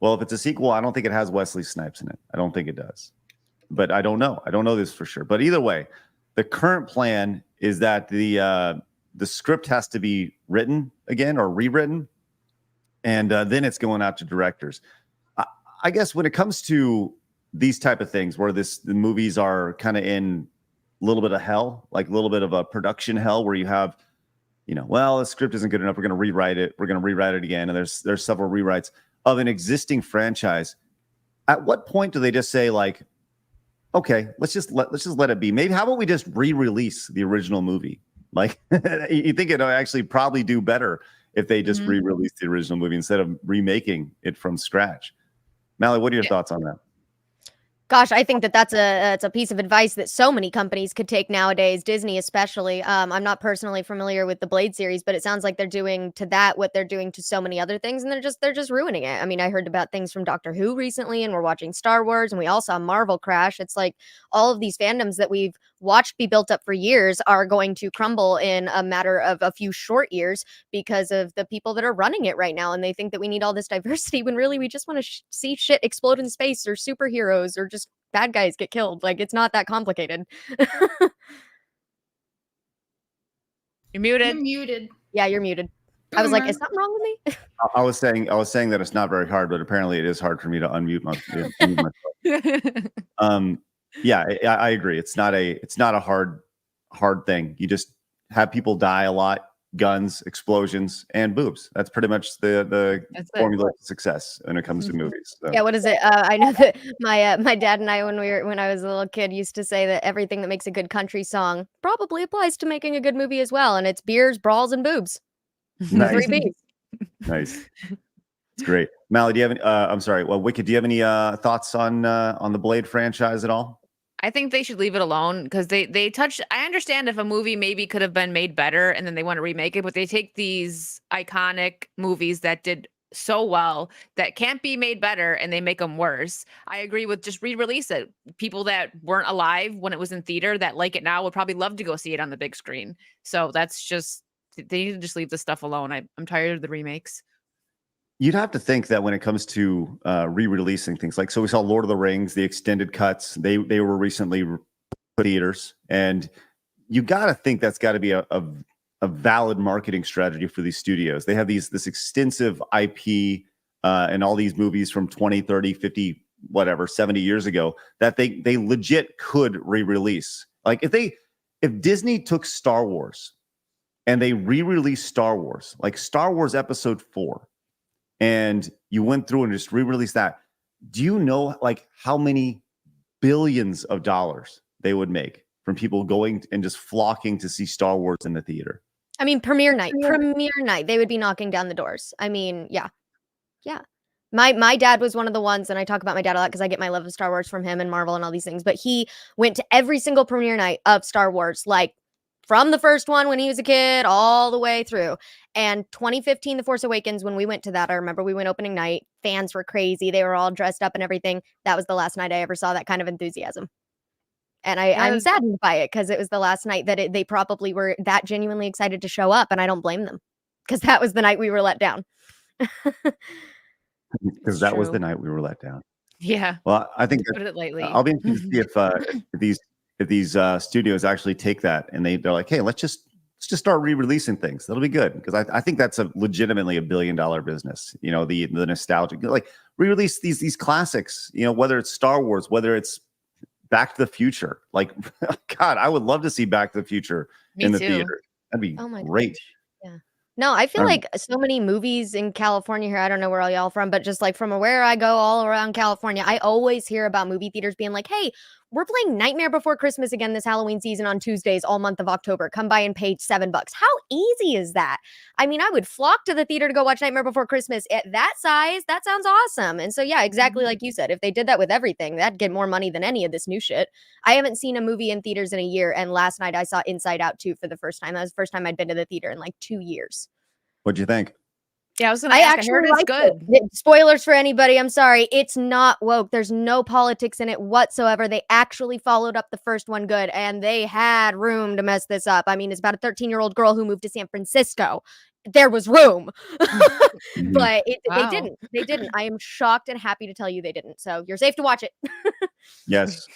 Well, if it's a sequel, I don't think it has Wesley Snipes in it. I don't think it does, but I don't know. I don't know this for sure. But either way, the current plan is that the script has to be written again or rewritten, and then it's going out to directors. I guess when it comes to these type of things, where the movies are kind of in a little bit of hell, like a little bit of a production hell, where you have, well, the script isn't good enough, we're going to rewrite it. We're going to rewrite it again, and there's several rewrites of an existing franchise. At what point do they just say like, okay, let's just let it be? Maybe how about we just re-release the original movie? Like, you think it'll actually probably do better if they just re-release the original movie instead of remaking it from scratch. Mally, what are your thoughts on that? Gosh, I think that's a piece of advice that so many companies could take nowadays, Disney especially. I'm not personally familiar with the Blade series, but it sounds like they're doing to that what they're doing to so many other things, and they're just ruining it. I mean, I heard about things from Doctor Who recently, and we're watching Star Wars, and we all saw Marvel crash. It's like all of these fandoms that we've watched be built up for years are going to crumble in a matter of a few short years because of the people that are running it right now, and they think that we need all this diversity when really we just want to see shit explode in space, or superheroes, or just bad guys get killed. Like, it's not that complicated. You're muted. You're muted. Yeah, you're muted. I was like, is something wrong with me? I was saying that it's not very hard, but apparently it is hard for me to unmute myself. Yeah, I agree. It's not a hard thing. You just have people die a lot, guns, explosions, and boobs. That's pretty much the formula to success when it comes to movies. So. Yeah, what is it? I know that my dad and I, when I was a little kid, used to say that everything that makes a good country song probably applies to making a good movie as well, and it's beers, brawls, and boobs. Nice. 3 B's. Nice. It's great. Mally, do you have any? I'm sorry. Well, Wicked, do you have any thoughts on the Blade franchise at all? I think they should leave it alone because they touch. I understand if a movie maybe could have been made better and then they want to remake it, but they take these iconic movies that did so well that can't be made better and they make them worse. I agree with just re-release it. People that weren't alive when it was in theater that like it now would probably love to go see it on the big screen. So that's just, they need to just leave this stuff alone. I'm tired of the remakes. You'd have to think that when it comes to re-releasing things, like, so we saw Lord of the Rings, the extended cuts, they were recently theaters, and you got to think that's got to be a valid marketing strategy for these studios. They have this extensive IP and all these movies from 20, 30, 50, whatever, 70 years ago that they legit could re-release. Like if Disney took Star Wars and they re-released Star Wars, like Star Wars Episode 4, and you went through and just re-released that, do you know like how many billions of dollars they would make from people going and just flocking to see Star Wars in the theater? I mean, premiere night, they would be knocking down the doors. I mean, yeah. My dad was one of the ones, and I talk about my dad a lot because I get my love of Star Wars from him and Marvel and all these things, but he went to every single premiere night of Star Wars, like from the first one when he was a kid all the way through. And 2015, The Force Awakens, when we went to that, I remember we went opening night. Fans were crazy. They were all dressed up and everything. That was the last night I ever saw that kind of enthusiasm. And I'm saddened by it because it was the last night that they probably were that genuinely excited to show up, and I don't blame them because that was the night we were let down. Because that was the night we were let down. Yeah. Well, I think Put it lightly. I'll be interested to see if these studios actually take that and they're like, hey, let's just start re-releasing things. That'll be good, because I think that's legitimately $1 billion business. You know, the nostalgic, like re-release these classics. You know, whether it's Star Wars, whether it's Back to the Future. Like, God, I would love to see Back to the Future in the theater. That'd be great. Gosh. Yeah. No, I feel like so many movies in California here. I don't know where all y'all from, but just like from where I go all around California, I always hear about movie theaters being like, hey, we're playing Nightmare Before Christmas again this Halloween season on Tuesdays all month of October. Come by and pay $7. How easy is that? I mean, I would flock to the theater to go watch Nightmare Before Christmas at that size. That sounds awesome. And so, yeah, exactly like you said, if they did that with everything, that'd get more money than any of this new shit. I haven't seen a movie in theaters in a year. And last night I saw Inside Out 2 for the first time. That was the first time I'd been to the theater in like 2 years. What'd you think? Yeah, I heard it's good. Spoilers for anybody. I'm sorry. It's not woke. There's no politics in it whatsoever. They actually followed up the first one good, and they had room to mess this up. I mean, it's about a 13-year-old girl who moved to San Francisco. There was room, but they didn't. They didn't. I am shocked and happy to tell you they didn't. So you're safe to watch it. Yes,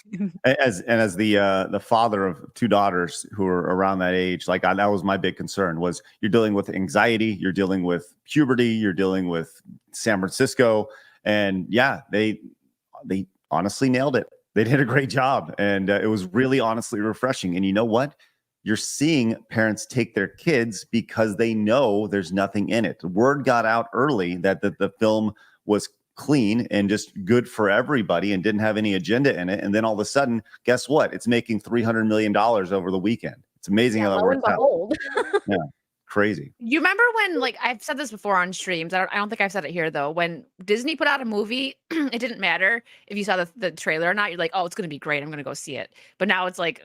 as the father of 2 daughters who are around that age, like that was my big concern. Was you're dealing with anxiety, you're dealing with puberty, you're dealing with San Francisco, and yeah, they honestly nailed it. They did a great job, and it was really honestly refreshing. And you know what? You're seeing parents take their kids because they know there's nothing in it. The word got out early that the film was clean and just good for everybody and didn't have any agenda in it. And then all of a sudden, guess what? It's making $300 million over the weekend. It's amazing how that works out. Yeah, crazy. You remember when, like, I've said this before on streams. I don't think I've said it here though. When Disney put out a movie, it didn't matter if you saw the trailer or not. You're like, oh, it's going to be great. I'm going to go see it. But now it's like,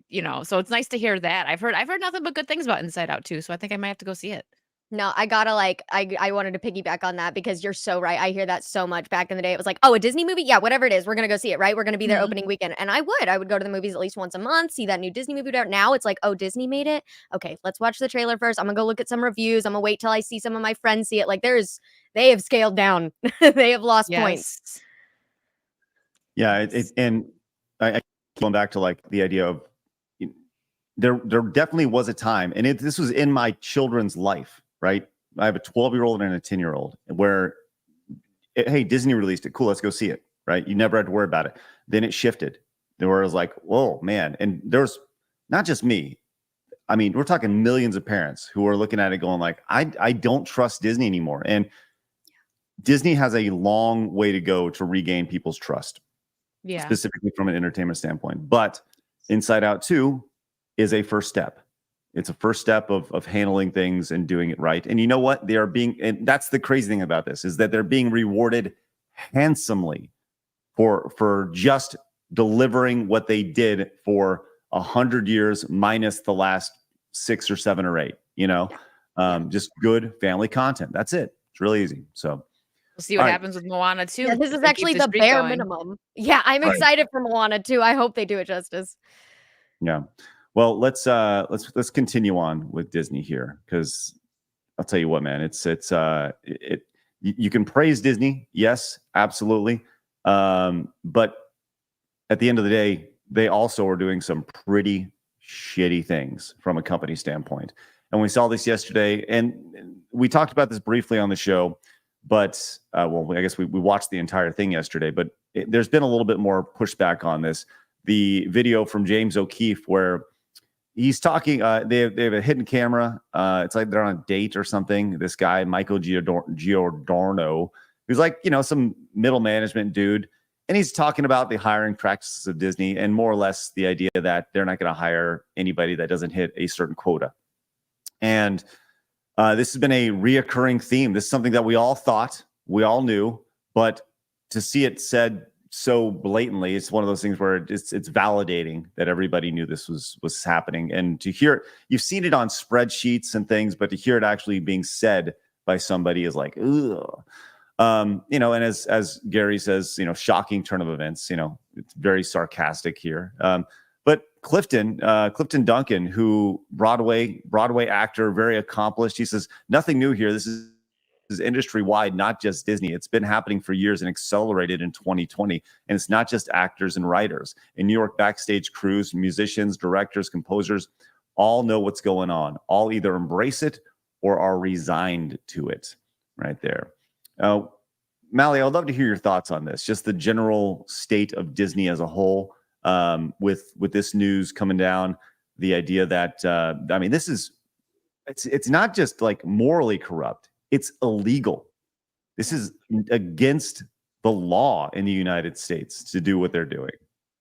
you know, so it's nice to hear that. I've heard nothing but good things about Inside Out too, so I think I might have to go see it. No, I gotta I wanted to piggyback on that because you're so right. I hear that so much. Back in the day, it was like, oh, a Disney movie? Yeah, whatever it is, we're gonna go see it, right? We're gonna be there opening weekend. And I would go to the movies at least once a month, see that new Disney movie out. Now it's like, oh, Disney made it? Okay, let's watch the trailer first. I'm gonna go look at some reviews. I'm gonna wait till I see some of my friends see it. Like they have scaled down. They have lost points. Yeah, and I going back to like the idea of there definitely was a time, and this was in my children's life, right? I have a 12-year-old and a 10-year-old where, hey, Disney released it. Cool, let's go see it, right? You never had to worry about it. Then it shifted. There was like, whoa, man. And there's not just me. I mean, we're talking millions of parents who are looking at it going like, I don't trust Disney anymore. And Disney has a long way to go to regain people's trust, specifically from an entertainment standpoint. But Inside Out 2 is a first step. It's a first step of handling things and doing it right. And you know what? They are being, and that's the crazy thing about this, is that they're being rewarded handsomely for just delivering what they did for 100 years minus the last 6 or 7 or 8, you know, just good family content. That's it. It's really easy. So we'll see what happens with Moana 2. Yeah, this is actually the bare minimum. Yeah, I'm excited for Moana 2. I hope they do it justice. Yeah. Well, let's continue on with Disney here, because I'll tell you what, man, you can praise Disney, yes, absolutely, but at the end of the day, they also are doing some pretty shitty things from a company standpoint, and we saw this yesterday, and we talked about this briefly on the show, but well, I guess we watched the entire thing yesterday, but there's been a little bit more pushback on this. The video from James O'Keefe where he's talking. They have a hidden camera. It's like they're on a date or something. This guy, Michael Giordano, who's like, some middle management dude. And he's talking about the hiring practices of Disney and more or less the idea that they're not going to hire anybody that doesn't hit a certain quota. And this has been a reoccurring theme. This is something that we all thought, we all knew, but to see it said so blatantly, it's one of those things where it's validating that everybody knew this was happening. And to hear it, you've seen it on spreadsheets and things, but to hear it actually being said by somebody is like, ugh. And as Gary says, shocking turn of events, it's very sarcastic here. But Clifton Duncan, who Broadway actor, very accomplished. He says, nothing new here. This is industry wide, not just Disney. It's been happening for years and accelerated in 2020. And it's not just actors and writers. In New York, backstage crews, musicians, directors, composers, all know what's going on. All either embrace it or are resigned to it. Right there. Mally, I would love to hear your thoughts on this. Just the general state of Disney as a whole, with this news coming down. The idea that it's not just like morally corrupt; it's illegal. This is against the law in the United States to do what they're doing.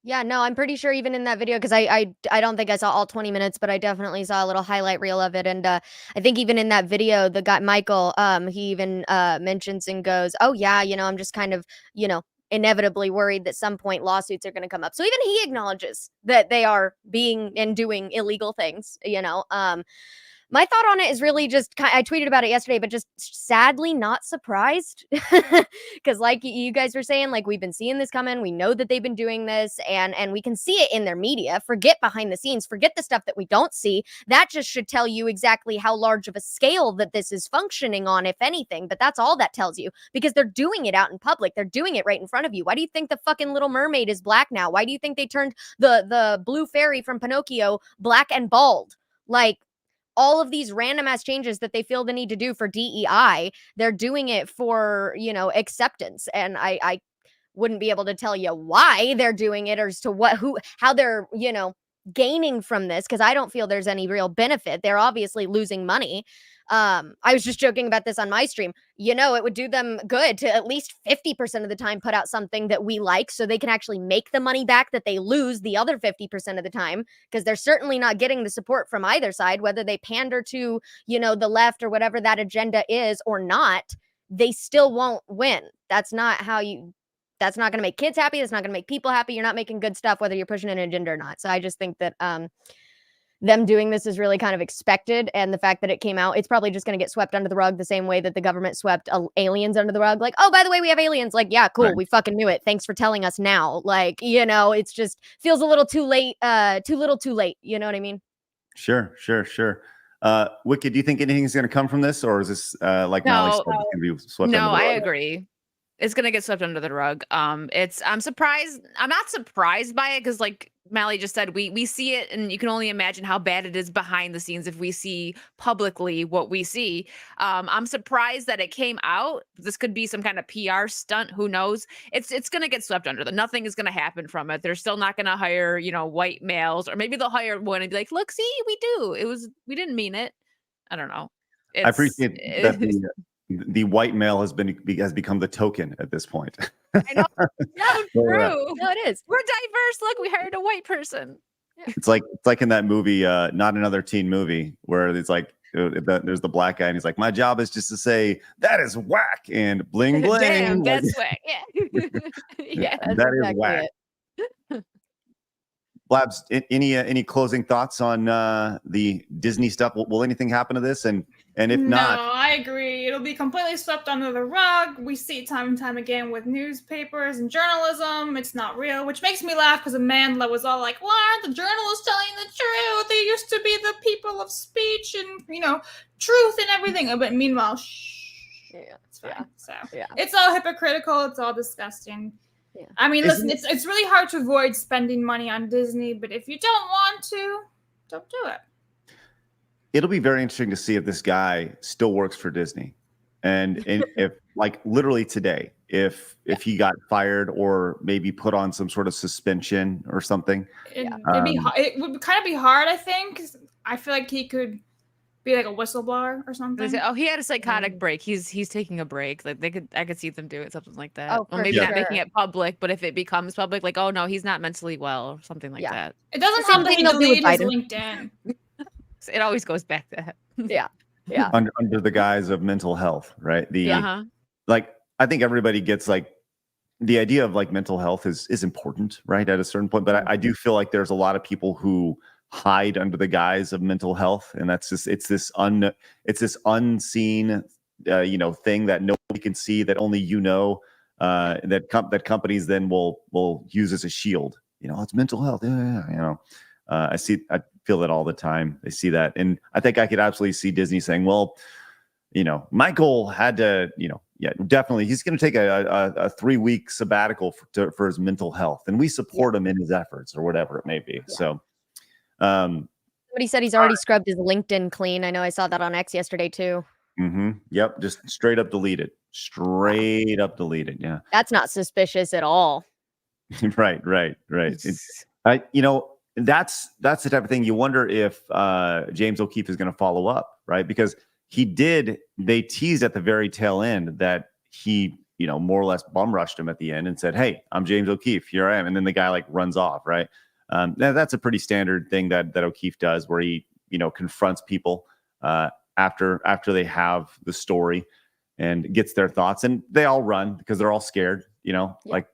Yeah, no, I'm pretty sure even in that video, because I don't think I saw all 20 minutes, but I definitely saw a little highlight reel of it. And I think even in that video, the guy, Michael, he even mentions and goes, oh, yeah, I'm just kind of, inevitably worried that some point lawsuits are going to come up. So even he acknowledges that they are being and doing illegal things, My thought on it is really just, I tweeted about it yesterday, but just sadly not surprised. Because like you guys were saying, like we've been seeing this coming. We know that they've been doing this and we can see it in their media. Forget behind the scenes, forget the stuff that we don't see. That just should tell you exactly how large of a scale that this is functioning on, if anything. But that's all that tells you, because they're doing it out in public. They're doing it right in front of you. Why do you think the fucking Little Mermaid is black now? Why do you think they turned the blue fairy from Pinocchio black and bald? Like, all of these random ass changes that they feel the need to do for DEI, they're doing it for, acceptance. And I wouldn't be able to tell you why they're doing it or as to how they're, gaining from this, because I don't feel there's any real benefit. They're obviously losing money. I was just joking about this on my stream. It would do them good to at least 50% of the time put out something that we like, so they can actually make the money back that they lose the other 50% of the time, because they're certainly not getting the support from either side, whether they pander to, the left or whatever that agenda is or not. They still won't win. That's not going to make kids happy. That's not going to make people happy. You're not making good stuff, whether you're pushing an agenda or not. So I just think that them doing this is really kind of expected. And the fact that it came out, it's probably just going to get swept under the rug the same way that the government swept aliens under the rug. Like, oh, by the way, we have aliens. Like, yeah, cool. Right. We fucking knew it. Thanks for telling us now. Like, it's just feels a little too late, too little too late. You know what I mean? Sure. Wicked, do you think anything's going to come from this, or is this like Mally said, going to be swept under the rug? No, I agree. It's gonna get swept under the rug. I'm surprised. I'm not surprised by it because, like Mally just said, we see it, and you can only imagine how bad it is behind the scenes if we see publicly what we see. I'm surprised that it came out. This could be some kind of PR stunt. Who knows? It's gonna get swept under. Nothing is gonna happen from it. They're still not gonna hire white males, or maybe they'll hire one and be like, look, see, we didn't mean it. I don't know. I appreciate that the white male has become the token at this point. I know. No, true. No, it is. We're diverse. Look, we hired a white person. Yeah. It's like in that movie, Not Another Teen Movie, where it's like there's the black guy and he's like, my job is just to say that is whack and bling bling. Damn, that's whack. Yeah. Yeah, that's that exactly is whack. it. Blabs, any closing thoughts on the Disney stuff? Will anything happen to this? And if not, no, I agree. It'll be completely swept under the rug. We see it time and time again with newspapers and journalism. It's not real, which makes me laugh because Amandla was all like, "Why aren't the journalists telling the truth? They used to be the people of speech and truth and everything." But meanwhile, it's fine. Yeah. It's all hypocritical. It's all disgusting. Yeah. I mean, listen, it's really hard to avoid spending money on Disney, but if you don't want to, don't do it. It'll be very interesting to see if this guy still works for Disney. And if like literally today, if he got fired or maybe put on some sort of suspension or something. It would kind of be hard, I think. 'Cause I feel like he could be like a whistleblower or something. Say, oh, he had a psychotic break. He's taking a break. Like I could see them do it, something like that. Oh, well, for maybe not sure. making it public, but if it becomes public, like, oh no, he's not mentally well, or something like that. It doesn't Same help that thing he they'll do with deleted his Biden. LinkedIn. It always goes back to that. Yeah. Under the guise of mental health, right? Like, I think everybody gets like the idea of like mental health is important, right? At a certain point, but I do feel like there's a lot of people who hide under the guise of mental health, and that's just it's this unseen thing that nobody can see, that only that companies then will use as a shield. It's mental health. I feel that all the time. I see that, and I think I could absolutely see Disney saying, well, Michael had to, definitely he's going to take a 3-week sabbatical for his mental health, and we support him in his efforts, or whatever it may be. So somebody said he's already scrubbed his LinkedIn clean. I know I saw that on X yesterday too. Yep, just straight up deleted. Yeah, that's not suspicious at all. right. That's the type of thing you wonder if James O'Keefe is going to follow up, right? Because they teased at the very tail end that he, more or less bum rushed him at the end and said, "Hey, I'm James O'Keefe, here I am," and then the guy like runs off, right? That's a pretty standard thing that O'Keefe does, where he, confronts people after they have the story and gets their thoughts, and they all run because they're all scared. Like,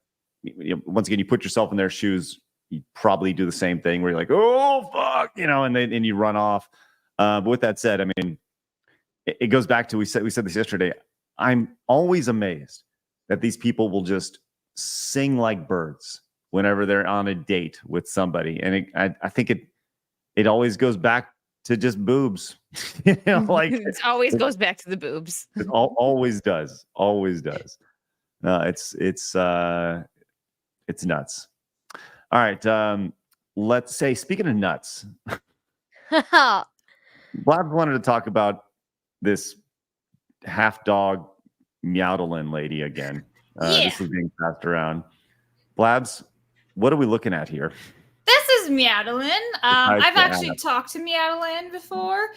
once again, you put yourself in their shoes, you probably do the same thing where you're like, "Oh fuck," and you run off. But with that said, I mean, it goes back to we said this yesterday. I'm always amazed that these people will just sing like birds whenever they're on a date with somebody, and I think it always goes back to just boobs. Like it always goes back to the boobs. It always does. It's nuts. All right, let's say, speaking of nuts, Blab wanted to talk about this half dog Meowdalyn lady again. This is being passed around. Blabs, what are we looking at here? This is Meowdalyn. I've actually talked to Meowdalyn before.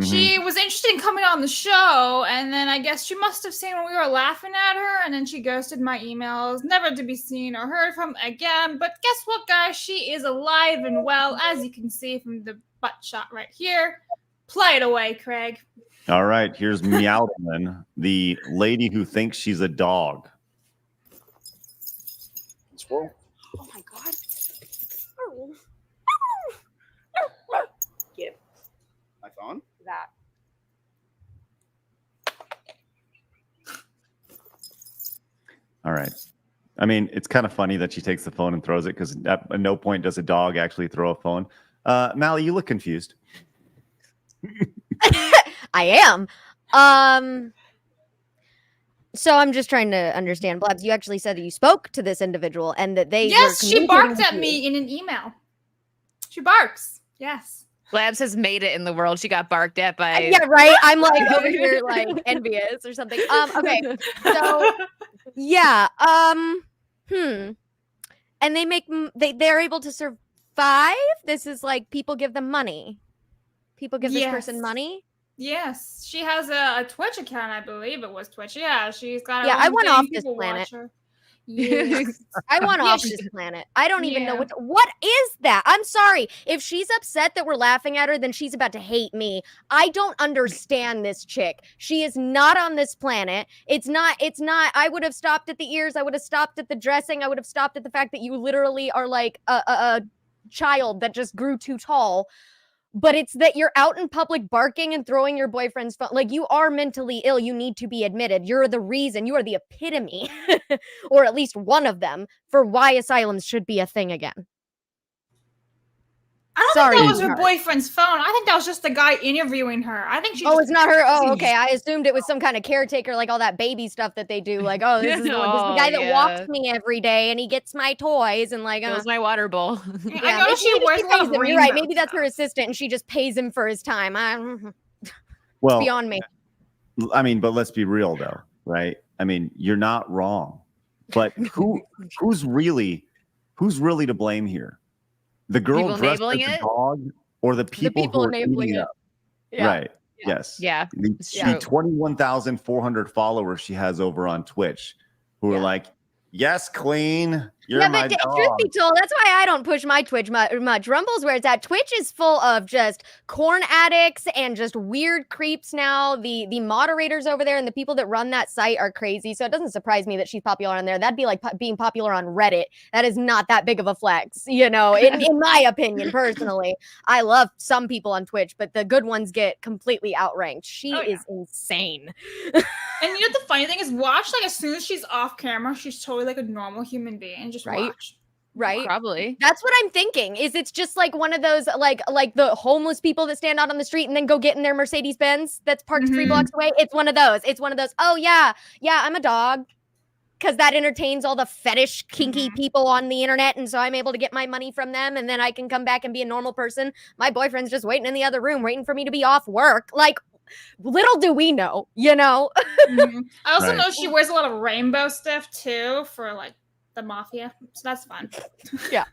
She was interested in coming on the show, and then I guess she must have seen when we were laughing at her, and then she ghosted my emails, never to be seen or heard from again. But guess what, guys? She is alive and well, as you can see from the butt shot right here. Play it away, Craig. All right, here's Meowdalyn, the lady who thinks she's a dog. Oh my god. Give my phone? That. All right. I mean, it's kind of funny that she takes the phone and throws it, because at no point does a dog actually throw a phone. Mally, you look confused. I am. So I'm just trying to understand, Blabs. You actually said that you spoke to this individual and that they she barked at me in an email. She barks. Yes. Blabs has made it in the world. She got barked at by. Yeah, right. I'm like over here like envious or something. Okay. So yeah. And they're able to survive. This is like people give them money. People give this person money. Yes, she has a Twitch account, I believe it was Twitch. Yeah, she's got. I want off this planet. Yes. I want off this planet. I don't even know what is that. I'm sorry. If she's upset that we're laughing at her, then she's about to hate me. I don't understand this chick. She is not on this planet. It's not. I would have stopped at the ears. I would have stopped at the dressing. I would have stopped at the fact that you literally are like a child that just grew too tall. But it's that you're out in public barking and throwing your boyfriend's phone. Like, you are mentally ill. You need to be admitted. You're the reason. You are the epitome, or at least one of them, for why asylums should be a thing again. I don't think that was her boyfriend's phone. I think that was just the guy interviewing her. I think she. Oh, it's not her. Oh, okay. I assumed it was some kind of caretaker, like all that baby stuff that they do. Like, oh, this is the guy that walks me every day, and he gets my toys and like fills my water bowl. I know she wears him. You're right. Maybe that's her assistant, and she just pays him for his time. It's beyond me. I mean, but let's be real though, right? I mean, you're not wrong. But who's really to blame here? The girl People dressed as enabling a it? dog, or the people who are enabling eating it it. up? Yeah. Right. Yes. Yeah. The true. 21,400 followers she has over on Twitch, who are like, "Yes, Queen, you're my truth dog." be told, that's why I don't push my Twitch much. Rumble's where it's at. Twitch is full of just corn addicts and just weird creeps now. The moderators over there and the people that run that site are crazy, so it doesn't surprise me that she's popular on there. That'd be like being popular on Reddit. That is not that big of a flex, in my opinion, personally. I love some people on Twitch, but the good ones get completely outranked. She is insane. And the funny thing is, watch, like, as soon as she's off camera, she's totally like a normal human being. Just watch. Right? Probably. That's what I'm thinking. Is it's just like one of those like the homeless people that stand out on the street and then go get in their Mercedes Benz that's parked 3 blocks away. It's one of those. Oh yeah, I'm a dog. Because that entertains all the fetish kinky people on the internet, and so I'm able to get my money from them, and then I can come back and be a normal person. My boyfriend's just waiting in the other room, waiting for me to be off work. Like, little do we know, I also know she wears a lot of rainbow stuff too for like the mafia, so that's fun. Yeah.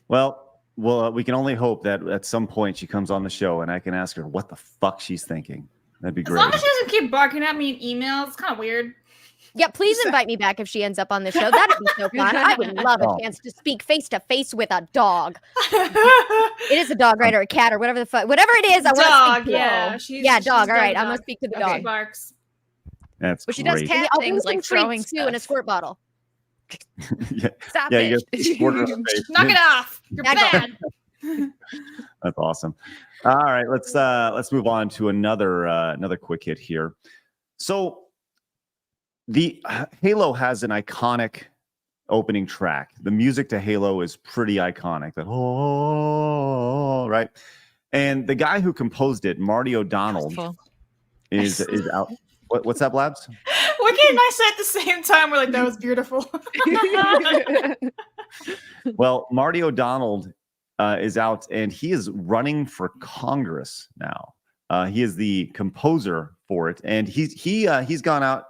Well, we can only hope that at some point she comes on the show and I can ask her what the fuck she's thinking. That'd be great. As long as she doesn't keep barking at me in emails, it's kind of weird. Yeah, please invite me back if she ends up on the show. That'd be so fun. I would love a chance to speak face to face with a dog. It is a dog, right, or a cat, or whatever the fuck, whatever it is. I want to speak to. Dog. All right, I'm gonna speak to the dog. Barks. That's But she does great. cat I'll things bring like some throwing treats, too, stuff. in a squirt bottle. Stop You it. just squirt her in the face. Knock it off. You're bad. That's awesome. All right, let's move on to another quick hit here. So the Halo has an iconic opening track. The music to Halo is pretty iconic. That right, and the guy who composed it, Marty O'Donnell, is out. What's that, Blabs? Wiki and I said at the same time, we're like, that was beautiful. Well, Marty O'Donnell is out, and he is running for Congress now. He is the composer for it, and he's gone out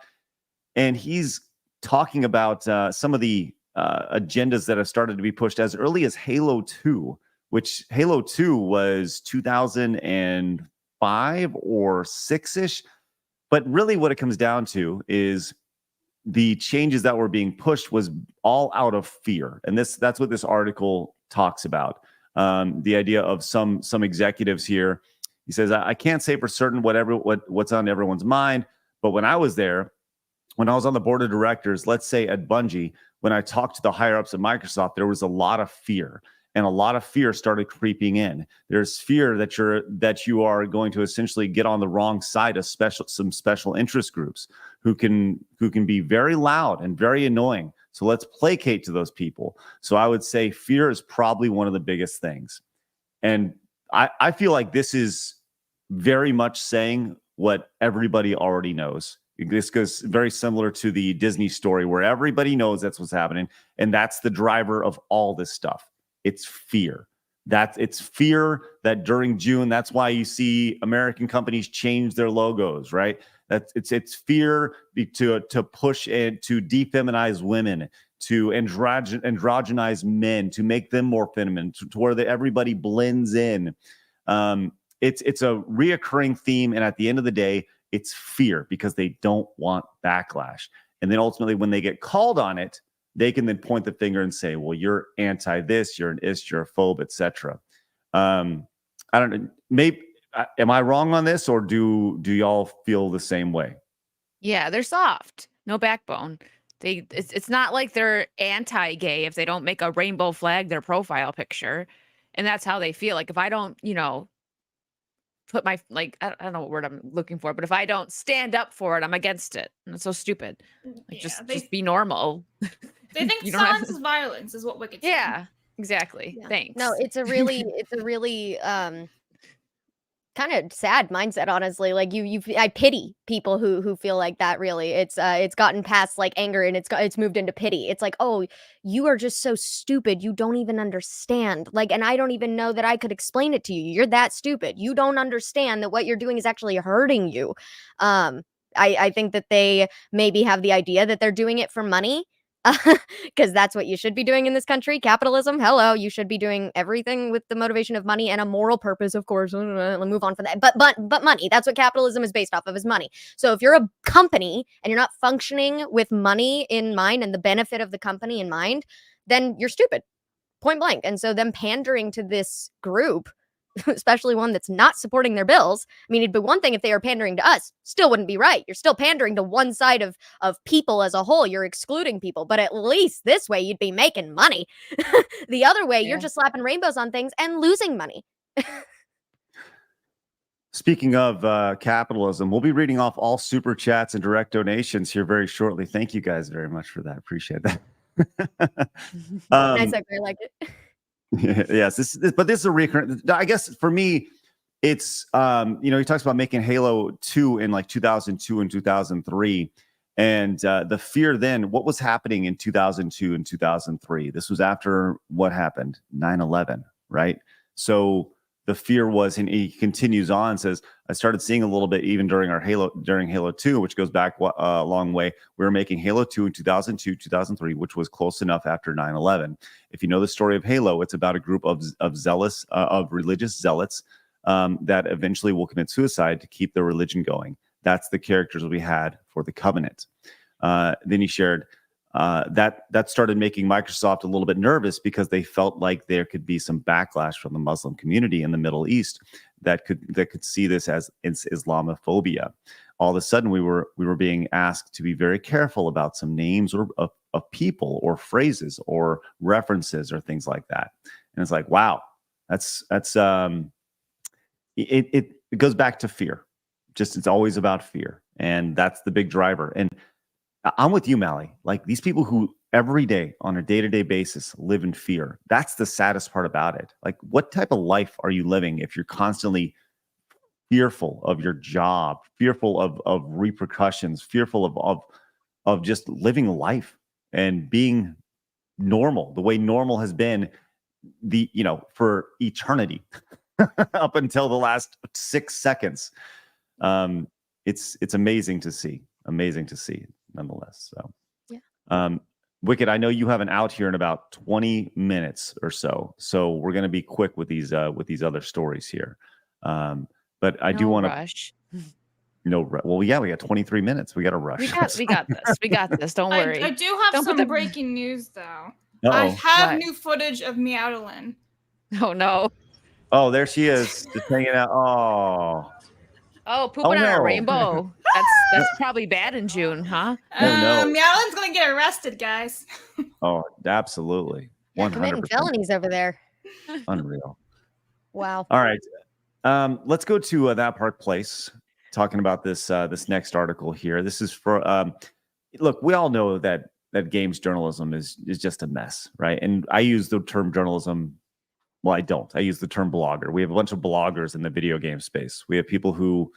and he's talking about some of the agendas that have started to be pushed as early as Halo 2, which Halo 2 was 2005 or 6-ish. But really what it comes down to is the changes that were being pushed was all out of fear. And that's what this article talks about. The idea of some executives here. He says, I can't say for certain what's on everyone's mind, but when I was there, when I was on the board of directors, let's say at Bungie, when I talked to the higher ups at Microsoft, there was a lot of fear, and a lot of fear started creeping in. There's fear that you are going to essentially get on the wrong side of some special interest groups who can be very loud and very annoying. So let's placate to those people. So I would say fear is probably one of the biggest things. And I feel like this is very much saying what everybody already knows. This goes very similar to the Disney story where everybody knows that's what's happening. And that's the driver of all this stuff. It's fear. It's fear that during June, that's why you see American companies change their logos, right? It's fear to push and to defeminize women, to androgynize men, to make them more feminine, to where everybody blends in. It's a reoccurring theme, and at the end of the day, it's fear because they don't want backlash. And then ultimately, when they get called on it, they can then point the finger and say, well, you're anti this, you're an ist, you're a phobe, etc. I don't know. Maybe am I wrong on this, or do y'all feel the same way? Yeah, they're soft. No backbone. It's not like they're anti-gay if they don't make a rainbow flag their profile picture. And that's how they feel. Like if I don't, put my, like, I don't know what word I'm looking for, but if I don't stand up for it, I'm against it. And it's so stupid. Like, just be normal. They think silence is violence, is what Wicked said. Yeah, exactly. Yeah. Thanks. No, it's a really kind of sad mindset, honestly. Like I pity people who feel like that. Really, it's gotten past like anger and it's moved into pity. It's like, oh, you are just so stupid. You don't even understand. Like, and I don't even know that I could explain it to you. You're that stupid. You don't understand that what you're doing is actually hurting you. I think that they maybe have the idea that they're doing it for money, because that's what you should be doing in this country. Capitalism, hello, you should be doing everything with the motivation of money and a moral purpose, of course. We'll move on from that. But money, that's what capitalism is based off of, is money. So if you're a company and you're not functioning with money in mind and the benefit of the company in mind, then you're stupid, point blank. And so them pandering to this group, especially one that's not supporting their bills. I mean, it'd be one thing if they were pandering to us, still wouldn't be right. You're still pandering to one side of people as a whole. You're excluding people, but at least this way you'd be making money. The other way, you're just slapping rainbows on things and losing money. Speaking of capitalism, we'll be reading off all super chats and direct donations here very shortly. Thank you guys very much for that. Appreciate that. Nice, I like it. Yes, but this is a recurrent. I guess for me, it's he talks about making Halo 2 in like 2002 and 2003, and the fear then. What was happening in 2002 and 2003? This was after what happened, 9/11, right? So the fear was, and he continues on, says, I started seeing a little bit even during Halo 2, which goes back a long way. We were making Halo 2 in 2002, 2003, which was close enough after 9/11. If you know the story of Halo, it's about a group of religious zealots that eventually will commit suicide to keep their religion going. That's the characters we had for the Covenant. Then he shared that started making Microsoft a little bit nervous because they felt like there could be some backlash from the Muslim community in the Middle East that could see this as Islamophobia. All of a sudden, we were being asked to be very careful about some names of people or phrases or references or things like that. And it's like, wow, it goes back to fear. Just it's always about fear, and that's the big driver. And I'm with you, Mally. Like these people who every day on a day-to-day basis live in fear. That's the saddest part about it. Like, what type of life are you living if you're constantly fearful of your job, fearful of repercussions, fearful of just living life and being normal, the way normal has been for eternity up until the last 6 seconds. It's amazing to see. Amazing to see. Nonetheless, so yeah. Wicked, I know you have an out here in about 20 minutes or so we're going to be quick with these other stories here. But I do want to rush. Well, yeah, we got 23 minutes. We got to rush. We got this. Don't worry. I do have some breaking news though. Uh-oh. I have new footage of Meowdalyn. Oh no. Oh, there she is, just hanging out. Oh, pooping on a rainbow. That's probably bad in June, huh? No. Meowdalyn's gonna get arrested, guys. Oh, absolutely. 100%. Committing felonies over there. Unreal. Wow. All right. Let's go to That Park Place, talking about this next article here. This is for look, we all know that games journalism is just a mess, right? And I use the term journalism. Well, I don't. I use the term blogger. We have a bunch of bloggers in the video game space. We have people who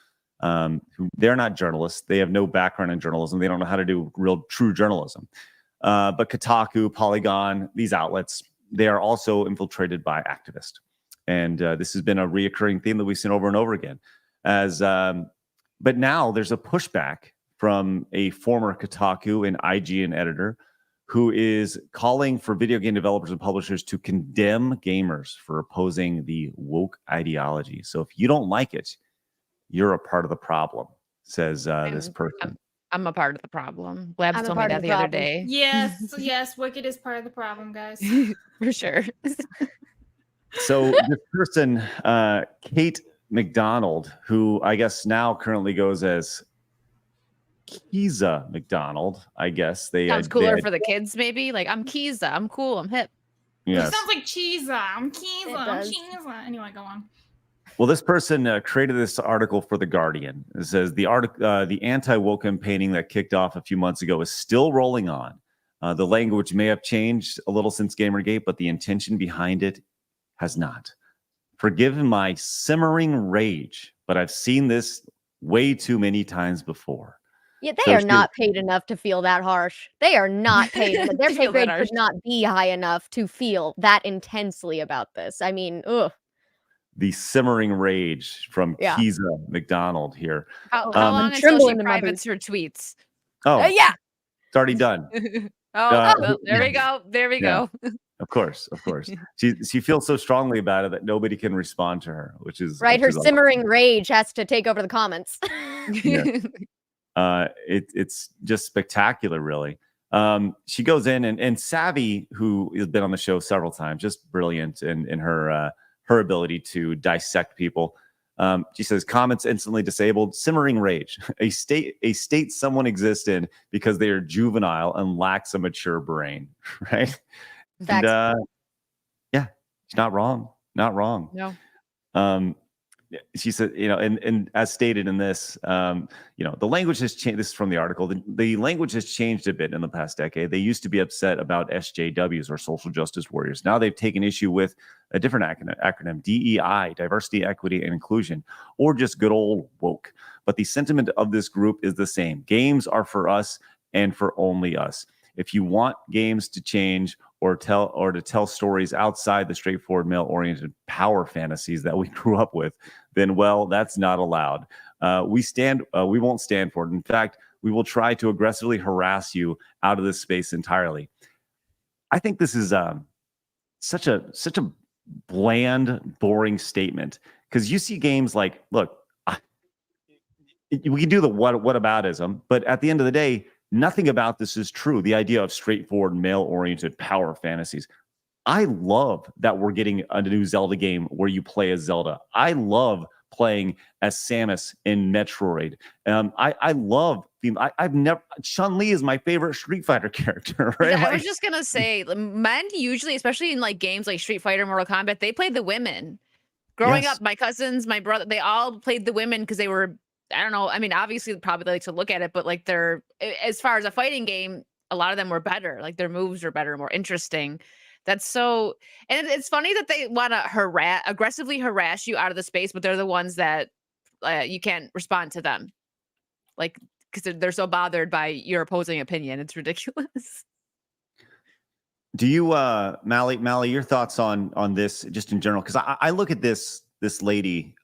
they're not journalists. They have no background in journalism. They don't know how to do real, true journalism. But Kotaku, Polygon, these outlets, they are also infiltrated by activists. And this has been a reoccurring theme that we've seen over and over again. But now there's a pushback from a former Kotaku and IGN editor who is calling for video game developers and publishers to condemn gamers for opposing the woke ideology. So if you don't like it, you're a part of the problem, says this person. I'm a part of the problem. Labs told me that the other day. Yes, Wicked is part of the problem, guys. For sure. So this person, Kate McDonald, who I guess now currently goes as Kiza McDonald, I guess they sounds cooler for the kids, maybe. Like, I'm Kiza, I'm cool, I'm hip. Yeah, it sounds like Cheesa. I'm Cheesa. Anyway, go on. Well, this person created this article for The Guardian. It says the anti-woke campaigning that kicked off a few months ago is still rolling on. The language may have changed a little since Gamergate, but the intention behind it has not. Forgive my simmering rage, but I've seen this way too many times before. Yeah, they are not paid enough to feel that harsh. They are not paid enough. Their pay grade could not be high enough to feel that intensely about this. I mean, ugh. the simmering rage from Yeah. Kiza McDonald here. How I'm long until she trembling in my privates her tweets? Oh, yeah. it's already done. Well, there we go. There we yeah. go. Of course. She feels so strongly about it that nobody can respond to her, which is Right. Her which is simmering rage has to take over the comments. Yeah. It's just spectacular, really. She goes in and Savvy, who has been on the show several times, just brilliant in her ability to dissect people. She says comments instantly disabled, simmering rage, a state someone exists in because they are juvenile and lacks a mature brain, right? Facts. And yeah, she's not wrong. No. She said, and as stated in this, the language has changed. This is from the article. The language has changed a bit in the past decade. They used to be upset about SJWs or social justice warriors. Now they've taken issue with a different acronym, DEI, diversity, equity, and inclusion, or just good old woke. But the sentiment of this group is the same. Games are for us and for only us. If you want games to change or to tell stories outside the straightforward male-oriented power fantasies that we grew up with, then well, that's not allowed. We won't stand for it. In fact, we will try to aggressively harass you out of this space entirely. I think this is such a bland, boring statement, because you see games like, look, we can do the whataboutism, but at the end of the day, nothing about this is true. The idea of straightforward male-oriented power fantasies. I love that we're getting a new Zelda game where you play as Zelda. I love playing as Samus in Metroid. I love. I've never. Chun-Li is my favorite Street Fighter character. Right? Yeah, I was just gonna say, men usually, especially in like games like Street Fighter, Mortal Kombat, they played the women. Growing up, my cousins, my brother, they all played the women because they were. I don't know. I mean, obviously, probably they like to look at it, but like they're, as far as a fighting game, a lot of them were better. Like their moves are better, more interesting. That's so, and it's funny that they want to aggressively harass you out of the space, but they're the ones that you can't respond to them, like because they're so bothered by your opposing opinion. It's ridiculous. Do you, Mally, your thoughts on this just in general? Because I look at this lady,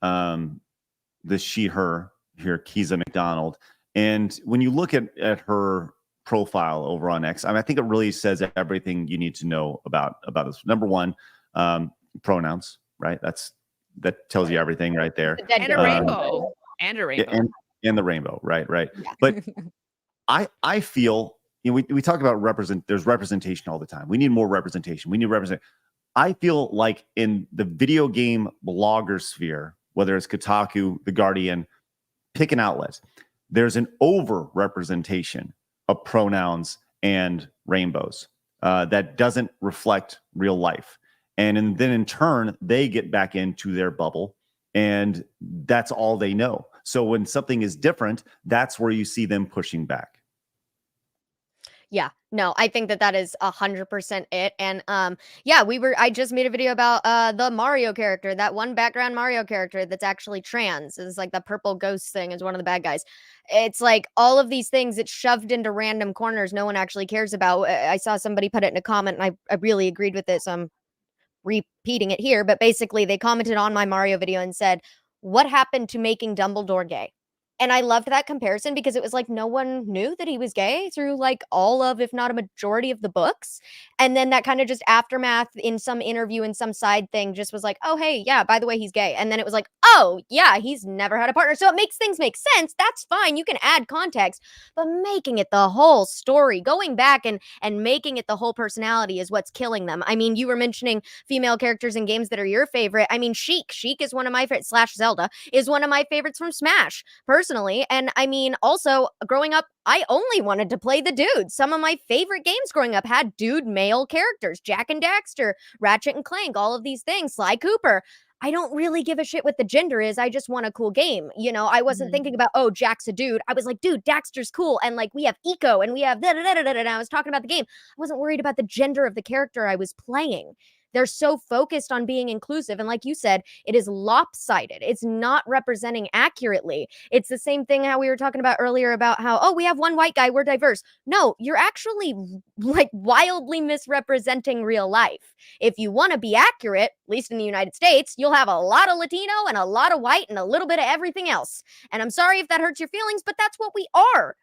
this she/her. Here, Kiza McDonald, and when you look at her profile over on X, I think it really says everything you need to know about this. Number one, pronouns, right? That tells you everything right there. And a rainbow. And a rainbow. And the rainbow, right? Yeah. But I feel, we talk about there's representation all the time. We need more representation. We need representation. I feel like in the video game blogger sphere, whether it's Kotaku, The Guardian, pick an outlet, there's an over-representation of pronouns and rainbows that doesn't reflect real life. And then in turn, they get back into their bubble, and that's all they know. So when something is different, that's where you see them pushing back. Yeah, no, I think that is 100% it. And I just made a video about the Mario character, that one background Mario character that's actually trans. It's like the purple ghost thing is one of the bad guys. It's like all of these things it's shoved into random corners no one actually cares about. I saw somebody put it in a comment and I really agreed with it, so I'm repeating it here. But basically they commented on my Mario video and said, what happened to making Dumbledore gay? And I loved that comparison because it was like no one knew that he was gay through like all of, if not a majority of the books. And then that kind of just aftermath in some interview and some side thing just was like, oh, hey, yeah, by the way, he's gay. And then it was like, oh, yeah, he's never had a partner. So it makes things make sense. That's fine. You can add context, but making it the whole story, going back and making it the whole personality is what's killing them. I mean, you were mentioning female characters in games that are your favorite. I mean, Sheik is one of my favorites, / Zelda is one of my favorites from Smash, personally. And I mean, also growing up, I only wanted to play the dudes. Some of my favorite games growing up had dude male characters, Jak and Daxter, Ratchet and Clank, all of these things, Sly Cooper. I don't really give a shit what the gender is. I just want a cool game. I wasn't thinking about, oh, Jack's a dude. I was like, dude, Daxter's cool. And like, we have Eco and we have da-da-da-da-da-da. I was talking about the game. I wasn't worried about the gender of the character I was playing. They're so focused on being inclusive. And like you said, it is lopsided. It's not representing accurately. It's the same thing how we were talking about earlier about how, oh, we have one white guy, we're diverse. No, you're actually like wildly misrepresenting real life. If you want to be accurate, at least in the United States, you'll have a lot of Latino and a lot of white and a little bit of everything else. And I'm sorry if that hurts your feelings, but that's what we are.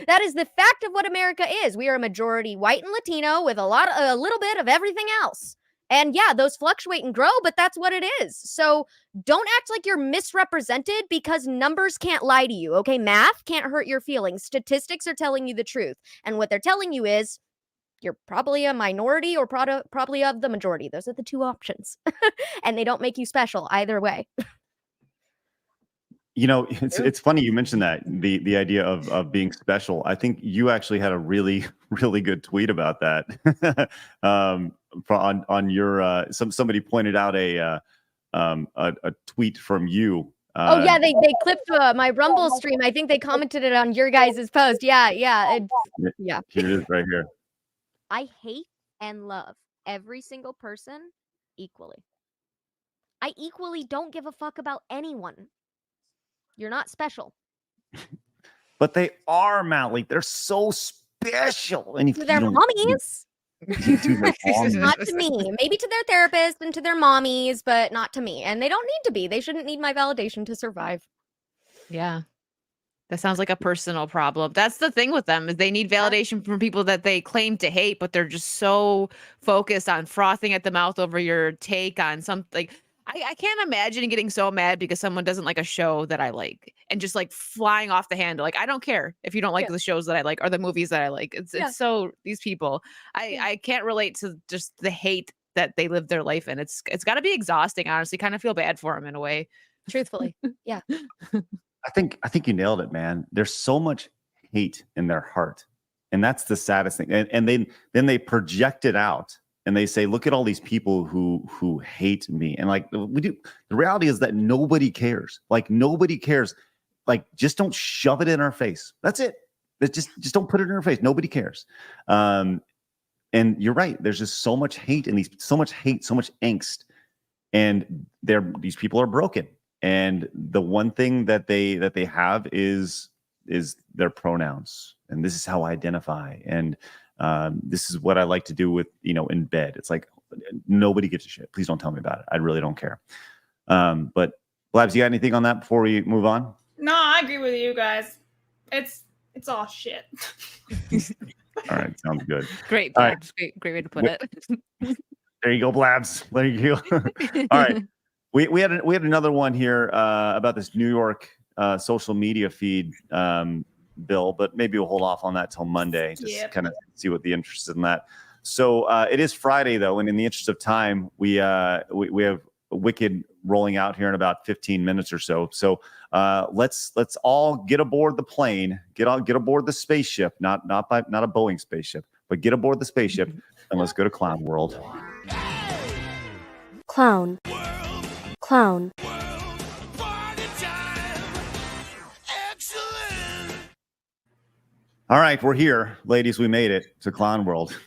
That is the fact of what America is. We are a majority white and Latino with a little bit of everything else. And yeah, those fluctuate and grow, but that's what it is. So don't act like you're misrepresented because numbers can't lie to you, okay? Math can't hurt your feelings. Statistics are telling you the truth. And what they're telling you is you're probably a minority or probably of the majority. Those are the two options. And they don't make you special either way. You know, it's funny you mentioned that, the idea of being special. I think you actually had a really, really good tweet about that. On your somebody pointed out a tweet from you. Oh yeah, they clipped my Rumble stream. I think they commented it on your guys' post. Yeah. Here it is right here. I hate and love every single person equally. I equally don't give a fuck about anyone. You're not special. But they are, Mound. They're so special. And to their mommies. Not to me. Maybe to their therapist and to their mommies, but not to me. And they don't need to be. They shouldn't need my validation to survive. Yeah. That sounds like a personal problem. That's the thing with them, is they need validation from people that they claim to hate, but they're just so focused on frothing at the mouth over your take on something. I can't imagine getting so mad because someone doesn't like a show that I like and just like flying off the handle. Like, I don't care if you don't like the shows that I like or the movies that I like. It's so, these people, I can't relate to just the hate that they live their life in. It's got to be exhausting, honestly. Kind of feel bad for them in a way. Truthfully. Yeah. I think you nailed it, man. There's so much hate in their heart. And that's the saddest thing. And then they project it out. And they say, look at all these people who hate me. And like we do, the reality is that nobody cares. Like nobody cares. Like just don't shove it in our face. That's it. Just don't put it in our face. Nobody cares. And you're right. There's just so much hate and so much angst. And these people are broken. And the one thing that they have is their pronouns. And this is how I identify. And this is what I like to do with, in bed. It's like, nobody gives a shit. Please don't tell me about it. I really don't care. But Blabs, you got anything on that before we move on? No, I agree with you guys. It's all shit. All right. Sounds good. Great. All right. Great way to put it. There you go, Blabs. There you go. All right. We had another one here about this New York social media feed bill, but maybe we'll hold off on that till Monday. Just kind of see what the interest is in that. So it is Friday though, and in the interest of time, we have Wicked rolling out here in about 15 minutes or so. So let's all get aboard the plane, get aboard the spaceship, not a Boeing spaceship, but get aboard the spaceship, and let's go to Clown World. Clown. All right, we're here, ladies. We made it to Clown World.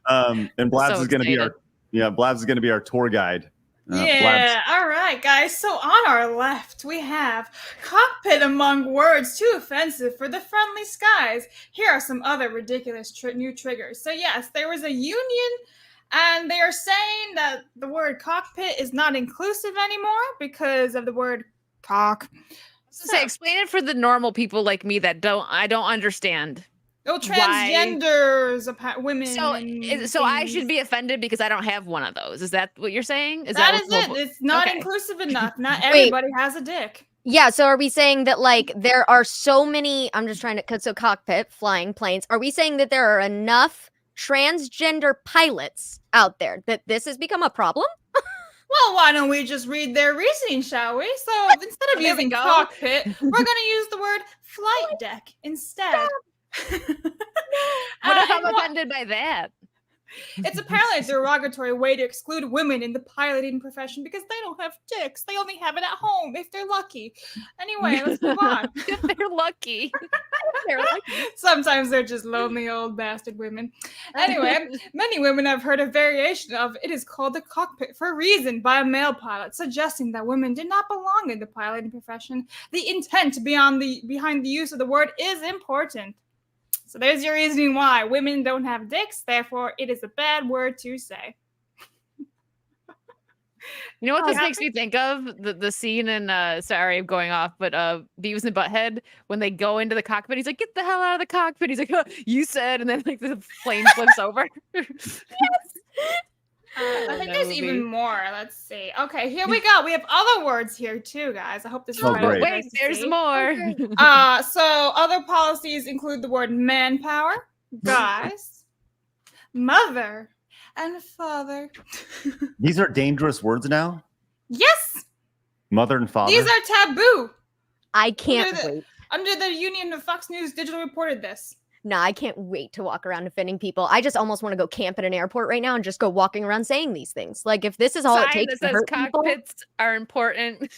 And Blabs is going to be our tour guide. Blabs. All right, guys. So on our left, we have cockpit among words too offensive for the friendly skies. Here are some other ridiculous new triggers. So yes, there was a union, and they are saying that the word cockpit is not inclusive anymore because of the word cock. So explain it for the normal people like me that I don't understand. Oh, transgenders, women. So I should be offended because I don't have one of those. Is that what you're saying? That is it. It's not inclusive enough. Not everybody has a dick. Yeah, so are we saying that like there are so many, I'm just trying to, so cockpit, flying planes, are we saying that there are enough transgender pilots out there that this has become a problem? Well, why don't we just read their reasoning, shall we? So instead of using cockpit, we're going to use the word flight deck instead. What if I'm offended by that? It's apparently a derogatory way to exclude women in the piloting profession because they don't have dicks. They only have it at home if they're lucky. Anyway, let's move on. If they're lucky. They're like, Sometimes they're just lonely old bastard women. Anyway, many women have heard a variation of "it is called the cockpit for a reason" by a male pilot, suggesting that women did not belong in the piloting profession. The intent behind the use of the word is important. So there's your reasoning why women don't have dicks, therefore it is a bad word to say. You know what this makes me think of? The scene in sorry, I'm going off, but Beavis and Butthead, when they go into the cockpit, he's like, "Get the hell out of the cockpit." He's like, "Oh, you said," and then like the plane flips over. Yes. I think there's even more. Let's see. Okay, here we go. We have other words here too, guys. I hope this is great. Wait, there's more. So other policies include the word manpower, guys, mother, and father. These are dangerous words now. Yes, Mother and father. these are taboo. I can't wait. Under the Union of Fox News Digital reported this. Nah, I can't wait to walk around defending people. I just almost want to go camp at an airport right now and just go walking around saying these things. Like, if this is all it Sign takes that to says hurt people, cockpits are important.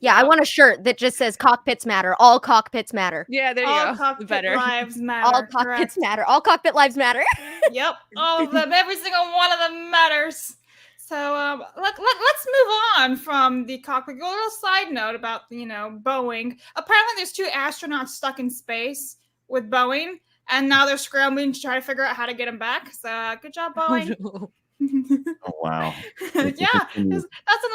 yeah, I want a shirt that just says "Cockpits matter." All cockpits matter. Yeah, there you All go. cockpit Better. lives matter. All cockpits matter. All cockpit lives matter. Yep, all of them. Every single one of them matters. So let's move on from the cockpit. A little side note about Boeing. Apparently, there's 2 astronauts stuck in space with Boeing, and now they're scrambling to try to figure out how to get them back. So good job, Boeing. Oh, Oh, wow. Yeah, that's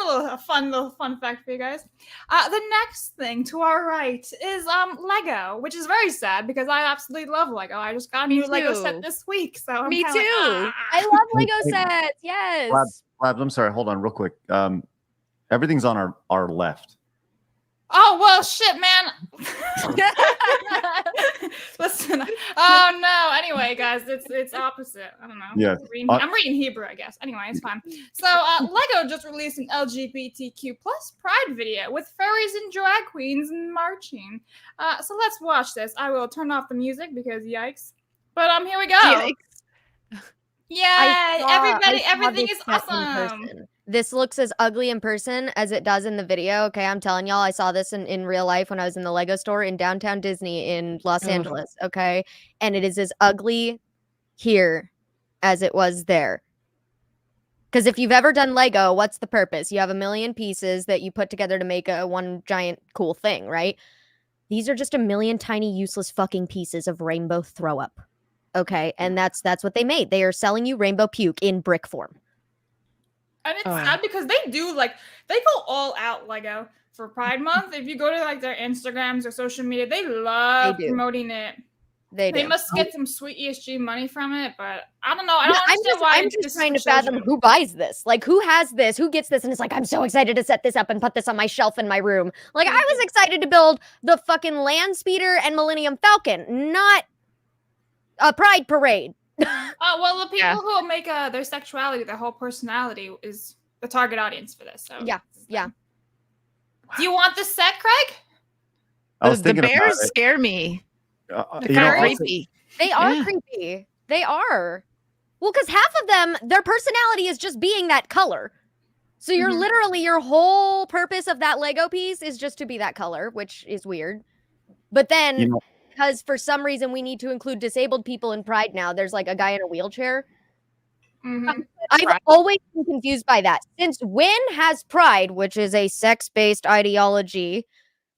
a fun little fun fact for you guys. The next thing to our right is Lego, which is very sad because I absolutely love Lego. I just got a new Lego set this week, so I'm Me kinda too. like, I love Lego sets. Yes. Labs, I'm sorry. Hold on real quick. Everything's on our left. Oh well, shit, man. Listen. Oh no. Anyway, guys, it's opposite. I don't know. Yeah. I'm reading Hebrew, I guess. Anyway, it's fine. So Lego just released an LGBTQ+ Pride video with furries and drag queens marching. So let's watch this. I will turn off the music because yikes. But here we go. Yikes. Yeah, everybody, I saw everything this is set in awesome. person. This looks as ugly in person as it does in the video. Okay, I'm telling y'all, I saw this in real life when I was in the Lego store in downtown Disney in Los Angeles. Okay, and it is as ugly here as it was there. Because if you've ever done Lego, what's the purpose? You have a million pieces that you put together to make a one giant cool thing, right? These are just a million tiny useless fucking pieces of rainbow throw up. Okay, and that's what they made. They are selling you rainbow puke in brick form. And it's sad because they go all out Lego for Pride Month. If you go to their Instagrams or social media, they love promoting it. They must get some sweet ESG money from it, but I don't know. I don't understand why. I'm just trying to fathom who buys this. Like, who has this? Who gets this? And it's like, I'm so excited to set this up and put this on my shelf in my room. Like, I was excited to build the fucking Land Speeder and Millennium Falcon, not a Pride Parade. Well, the people who make their sexuality, their whole personality is the target audience for this. So yeah. Do you want this set, Craig? I was thinking the bears about it. scare me. They're creepy. They are creepy. They are. Well, because half of them, their personality is just being that color. So you're literally, your whole purpose of that Lego piece is just to be that color, which is weird. But then, because for some reason we need to include disabled people in Pride now, there's like a guy in a wheelchair. I've always been confused by that. Since when has Pride, which is a sex-based ideology,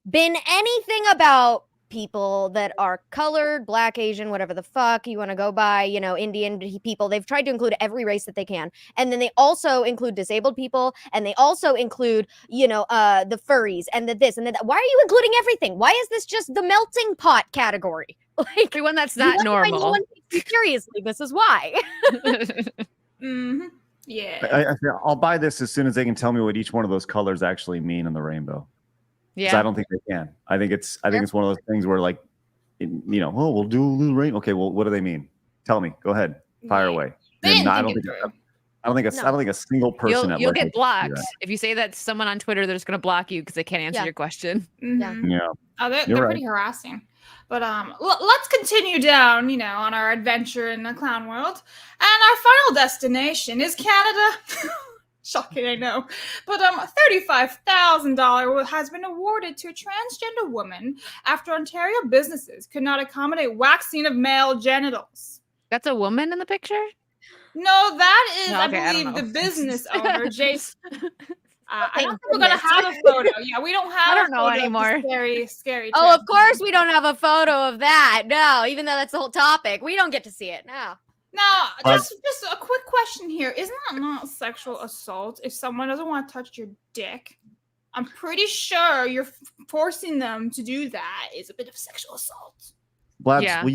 been anything about people that are colored, Black, Asian, whatever the fuck you want to go by, Indian people? They've tried to include every race that they can. And then they also include disabled people, and they also include, the furries and the this and the that. Why are you including everything? Why is this just the melting pot category? Like, everyone that's not normal. No one takes you seriously. This is why. Yeah. I'll buy this as soon as they can tell me what each one of those colors actually mean in the rainbow. Yeah, I don't think they can. I think it's one of those things where we'll do a little rain. Okay, well, what do they mean? Tell me. Go ahead. Fire away. I don't think a single person. You'll get blocked if you say that to someone on Twitter. They're just going to block you because they can't answer your question. Yeah. Oh, they're pretty harassing. But let's continue down, on our adventure in the clown world. And our final destination is Canada. Shocking, I know. But $35,000 has been awarded to a transgender woman after Ontario businesses could not accommodate waxing of male genitals. That's a woman in the picture? No, that is, No, okay, I believe, the business owner, Jason. I don't think we're gonna have a photo. Yeah, we don't have. I don't know anymore. Scary. Oh, of course we don't have a photo of that. No, even though that's the whole topic, we don't get to see it. No. Now, just a quick question here. Isn't that not sexual assault if someone doesn't want to touch your dick? I'm pretty sure you're forcing them to do that is a bit of sexual assault. Blabs, will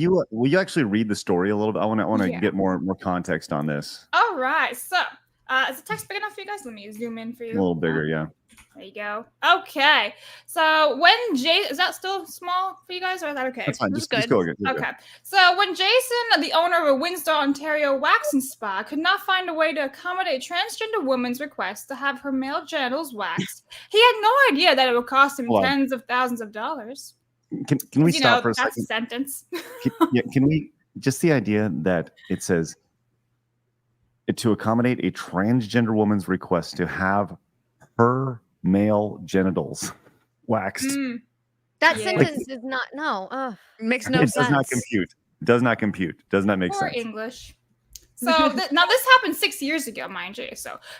you actually read the story a little bit? I want to get more context on this. All right. So, is the text big enough for you guys? Let me zoom in for you. A little bigger, yeah. There you go. Okay. So when is that still small for you guys, or is that okay? That's fine. Just go again. Okay. So when Jason, the owner of a Windsor, Ontario waxing spa, could not find a way to accommodate transgender woman's request to have her male genitals waxed, he had no idea that it would cost him tens of thousands of dollars. Can we stop for a second? That's a sentence. Can we just the idea that it says to accommodate a transgender woman's request to have her male genitals waxed. That sentence is not makes no sense. It does not compute. Does not compute. Does not make sense. English. So now this happened 6 years ago, mind you.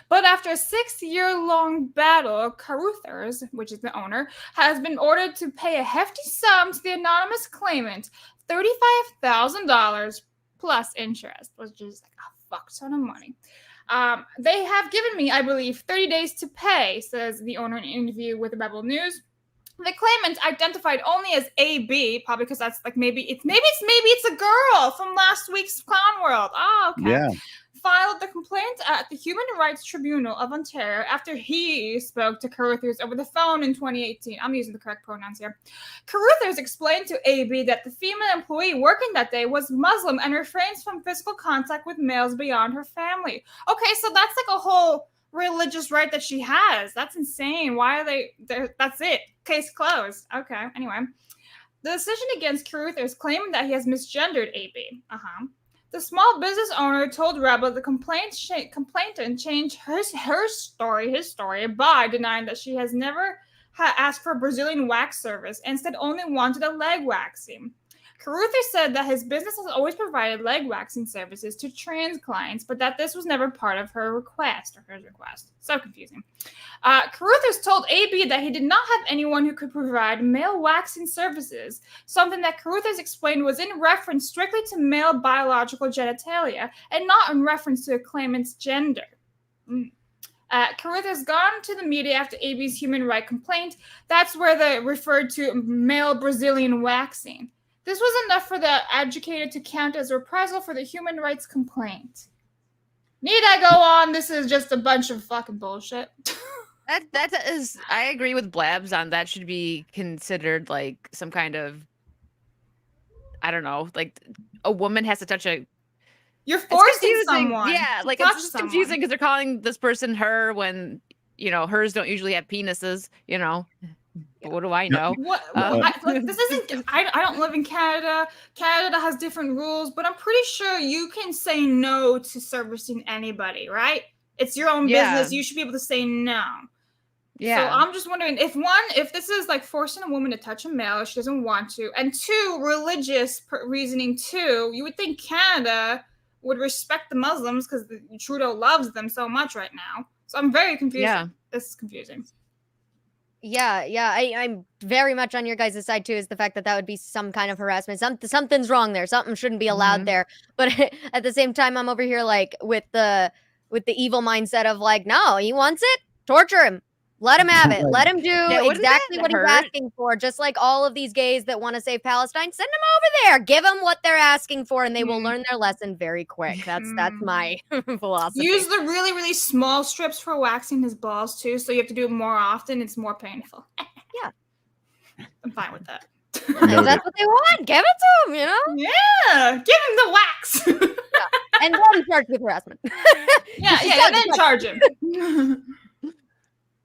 But after a 6-year-long battle, Caruthers, which is the owner, has been ordered to pay a hefty sum to the anonymous claimant, $35,000 plus interest, which is like a fuck ton of money. They have given me, I believe, 30 days to pay, says the owner in an interview with Rebel News. The claimant, identified only as AB, probably because that's like maybe it's a girl from last week's Clown World. Oh, okay. Yeah. Filed the complaint at the Human Rights Tribunal of Ontario after he spoke to Caruthers over the phone in 2018. I'm using the correct pronouns here. Caruthers explained to AB that the female employee working that day was Muslim and refrains from physical contact with males beyond her family. Okay, so that's like a whole religious right that she has. That's insane. Why are they there? That's it. Case closed. Okay, anyway. The decision against Caruthers claiming that he has misgendered AB. The small business owner told Rebel the complainant changed his story by denying that she has never asked for a Brazilian wax service and instead only wanted a leg waxing. Caruthers said that his business has always provided leg waxing services to trans clients, but that this was never part of her request or his request. So confusing. Caruthers told AB that he did not have anyone who could provide male waxing services, something that Caruthers explained was in reference strictly to male biological genitalia and not in reference to a claimant's gender. Caruthers gone to the media after AB's human rights complaint. That's where they referred to male Brazilian waxing. This was enough for the educator to count as reprisal for the human rights complaint. Need I go on? This is just a bunch of fucking bullshit. That is, I agree with Blabs on that. Should be considered like some kind of, I don't know, like a woman has to touch a. You're forcing someone. Yeah, like it's just confusing because they're calling this person her when hers don't usually have penises. What do I know? This isn't. I don't live in Canada. Canada has different rules, but I'm pretty sure you can say no to servicing anybody, right? It's your own business. You should be able to say no. Yeah. So I'm just wondering if this is like forcing a woman to touch a male if she doesn't want to, and two, religious reasoning too. You would think Canada would respect the Muslims because Trudeau loves them so much right now. So I'm very confused. Yeah. This is confusing. Yeah, I'm very much on your guys' side too, is the fact that would be some kind of harassment. Something's wrong there. Something shouldn't be allowed there. But at the same time, I'm over here like with the evil mindset of like, no, he wants it, torture him. Let him have it. Let him do exactly what he's asking for. Just like all of these gays that want to save Palestine, send them over there. Give them what they're asking for, and they will learn their lesson very quick. That's my philosophy. Use the really, really small strips for waxing his balls too, so you have to do it more often. It's more painful. Yeah. I'm fine with that. If that's what they want, give it to them, Yeah, give him the wax. Yeah. And then charge with harassment. yeah, and then charge him.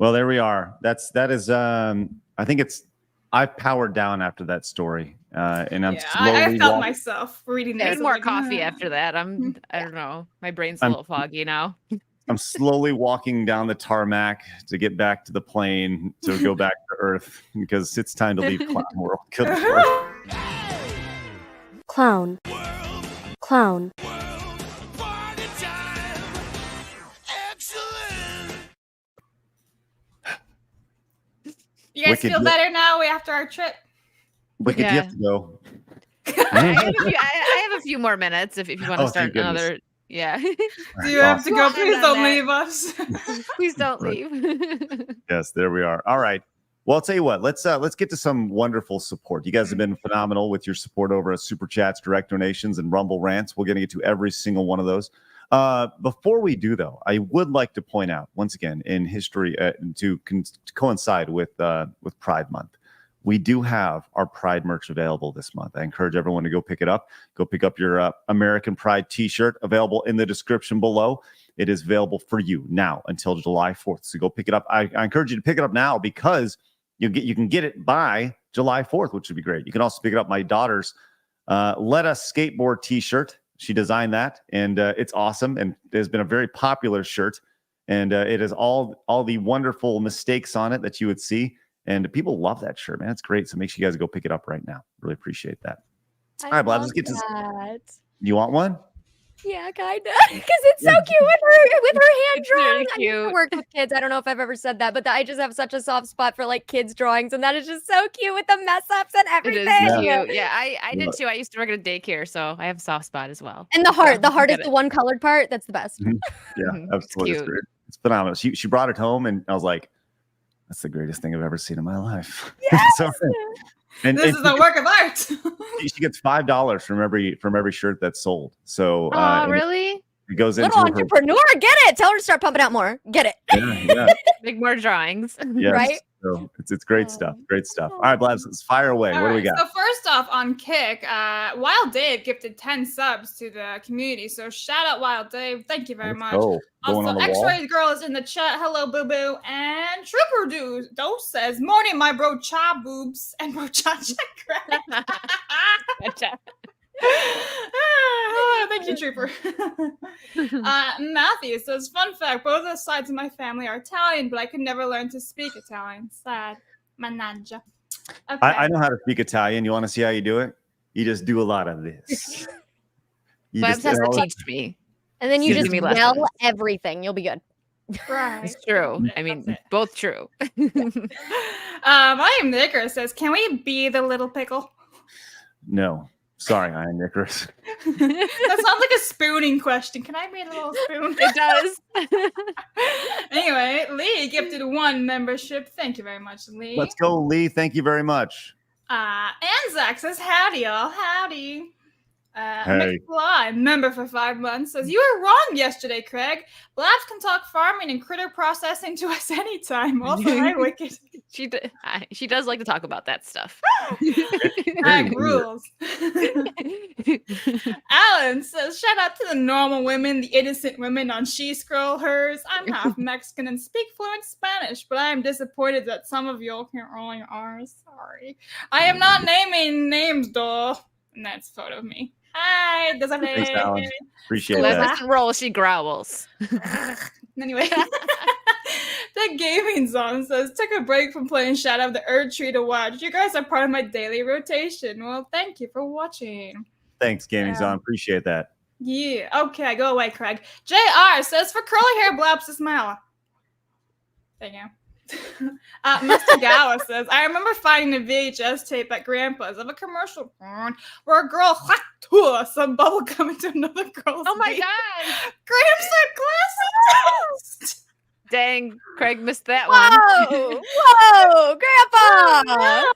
Well, there we are. That is. I think it's I've powered down after that story, and I'm slowly. I felt myself reading this. Need more coffee after that. I don't know. My brain's a little foggy now. I'm slowly walking down the tarmac to get back to the plane to go back to Earth because it's time to leave Clown World. Good Lord. Clown. Clown. You guys feel better now after our trip? Wicked, you have to go. I have a few more minutes if you want to start another. Yeah. Do you have to go? Please don't leave us. Please don't leave. Yes, there we are. All right. Well, I'll tell you what. Let's get to some wonderful support. You guys have been phenomenal with your support over at Super Chats, direct donations, and Rumble rants. We're going to get to every single one of those. Before we do, though, I would like to point out once again in history to coincide with Pride Month. We do have our Pride merch available this month. I encourage everyone to go pick it up. Go pick up your American Pride t-shirt available in the description below. It is available for you now until July 4th. So go pick it up. I encourage you to pick it up now because you can get it by July 4th, which would be great. You can also pick it up my daughter's Let Us Skateboard t-shirt. She designed that, and it's awesome. And it has been a very popular shirt. And it has all the wonderful mistakes on it that you would see. And people love that shirt, man. It's great. So make sure you guys go pick it up right now. Really appreciate that. All right, Blab, let's get to that. You want one? Yeah, kind of. Because it's so cute with her hand drawing. Really cute. I used to work with kids. I don't know if I've ever said that, but I just have such a soft spot for like kids drawings, and that is just so cute with the mess ups and everything. It is cute. Yeah, I did too. I used to work at a daycare, so I have a soft spot as well. And the heart is the one colored part. That's the best. Yeah, absolutely. It's great. It's phenomenal. She brought it home, and I was like, that's the greatest thing I've ever seen in my life. Yes! So, this is a work of art. She gets $5 from every shirt that's sold. So really? It goes Little into entrepreneur, get it. Tell her to start pumping out more. Get it. Yeah. Make more drawings. Yes. Right? So it's great stuff. Great stuff. All right, Blabs, let's fire away. What do we got? So first off, on Kick, Wild Dave gifted 10 subs to the community. So shout out Wild Dave. Thank you very much. Going Also, on the X-Ray Girl is in the chat. Hello, boo boo. And Trooper Dose says, "Morning, my bro, cha boobs and bro, cha check." Thank you, Trooper. Matthew says, "Fun fact: both sides of my family are Italian, but I could never learn to speak Italian. Sad, mannaggia." Okay. I know how to speak Italian. You want to see how you do it? You just do a lot of this. Babs has to teach me. And then you Give just me yell lessons. everything. You'll be good. Right. It's true. I mean, both true. I am Nicker says, "Can we be the little pickle?" No. Sorry, I am Nicholas. That sounds like a spooning question. Can I be a little spoon? It does. Anyway, Lee gifted 1 membership. Thank you very much, Lee. Let's go, Lee. Thank you very much. Anzac says, "Howdy, y'all. Howdy." Hey. McFly, member for 5 months, says, "You were wrong yesterday, Craig. Blabs can talk farming and critter processing to us anytime." Also, hi, Wicked. She does like to talk about that stuff. Craig rules. Alan says, "Shout out to the normal women, the innocent women on She Scroll Hers. I'm half Mexican and speak fluent Spanish, but I am disappointed that some of y'all can't roll your R's. Sorry. I am not naming names, though." And that's a photo of me. Hi, Thanks, Alan. Appreciate Liz that. doesn't roll, she growls. Anyway, the gaming zone says, "Took a break from playing Shadow of the Earth Tree to watch. You guys are part of my daily rotation." Well, thank you for watching. Thanks, Gaming Zone. Appreciate that. Yeah. Okay, go away, Craig. JR says, "For curly hair blabs to smile." There you go. Mustagawa says, "I remember finding a VHS tape at Grandpa's of a commercial where a girl whacked some bubble gum into another girl's Oh my face. god. Graham said classic. Dang, Craig missed that Whoa! Whoa! Grandpa!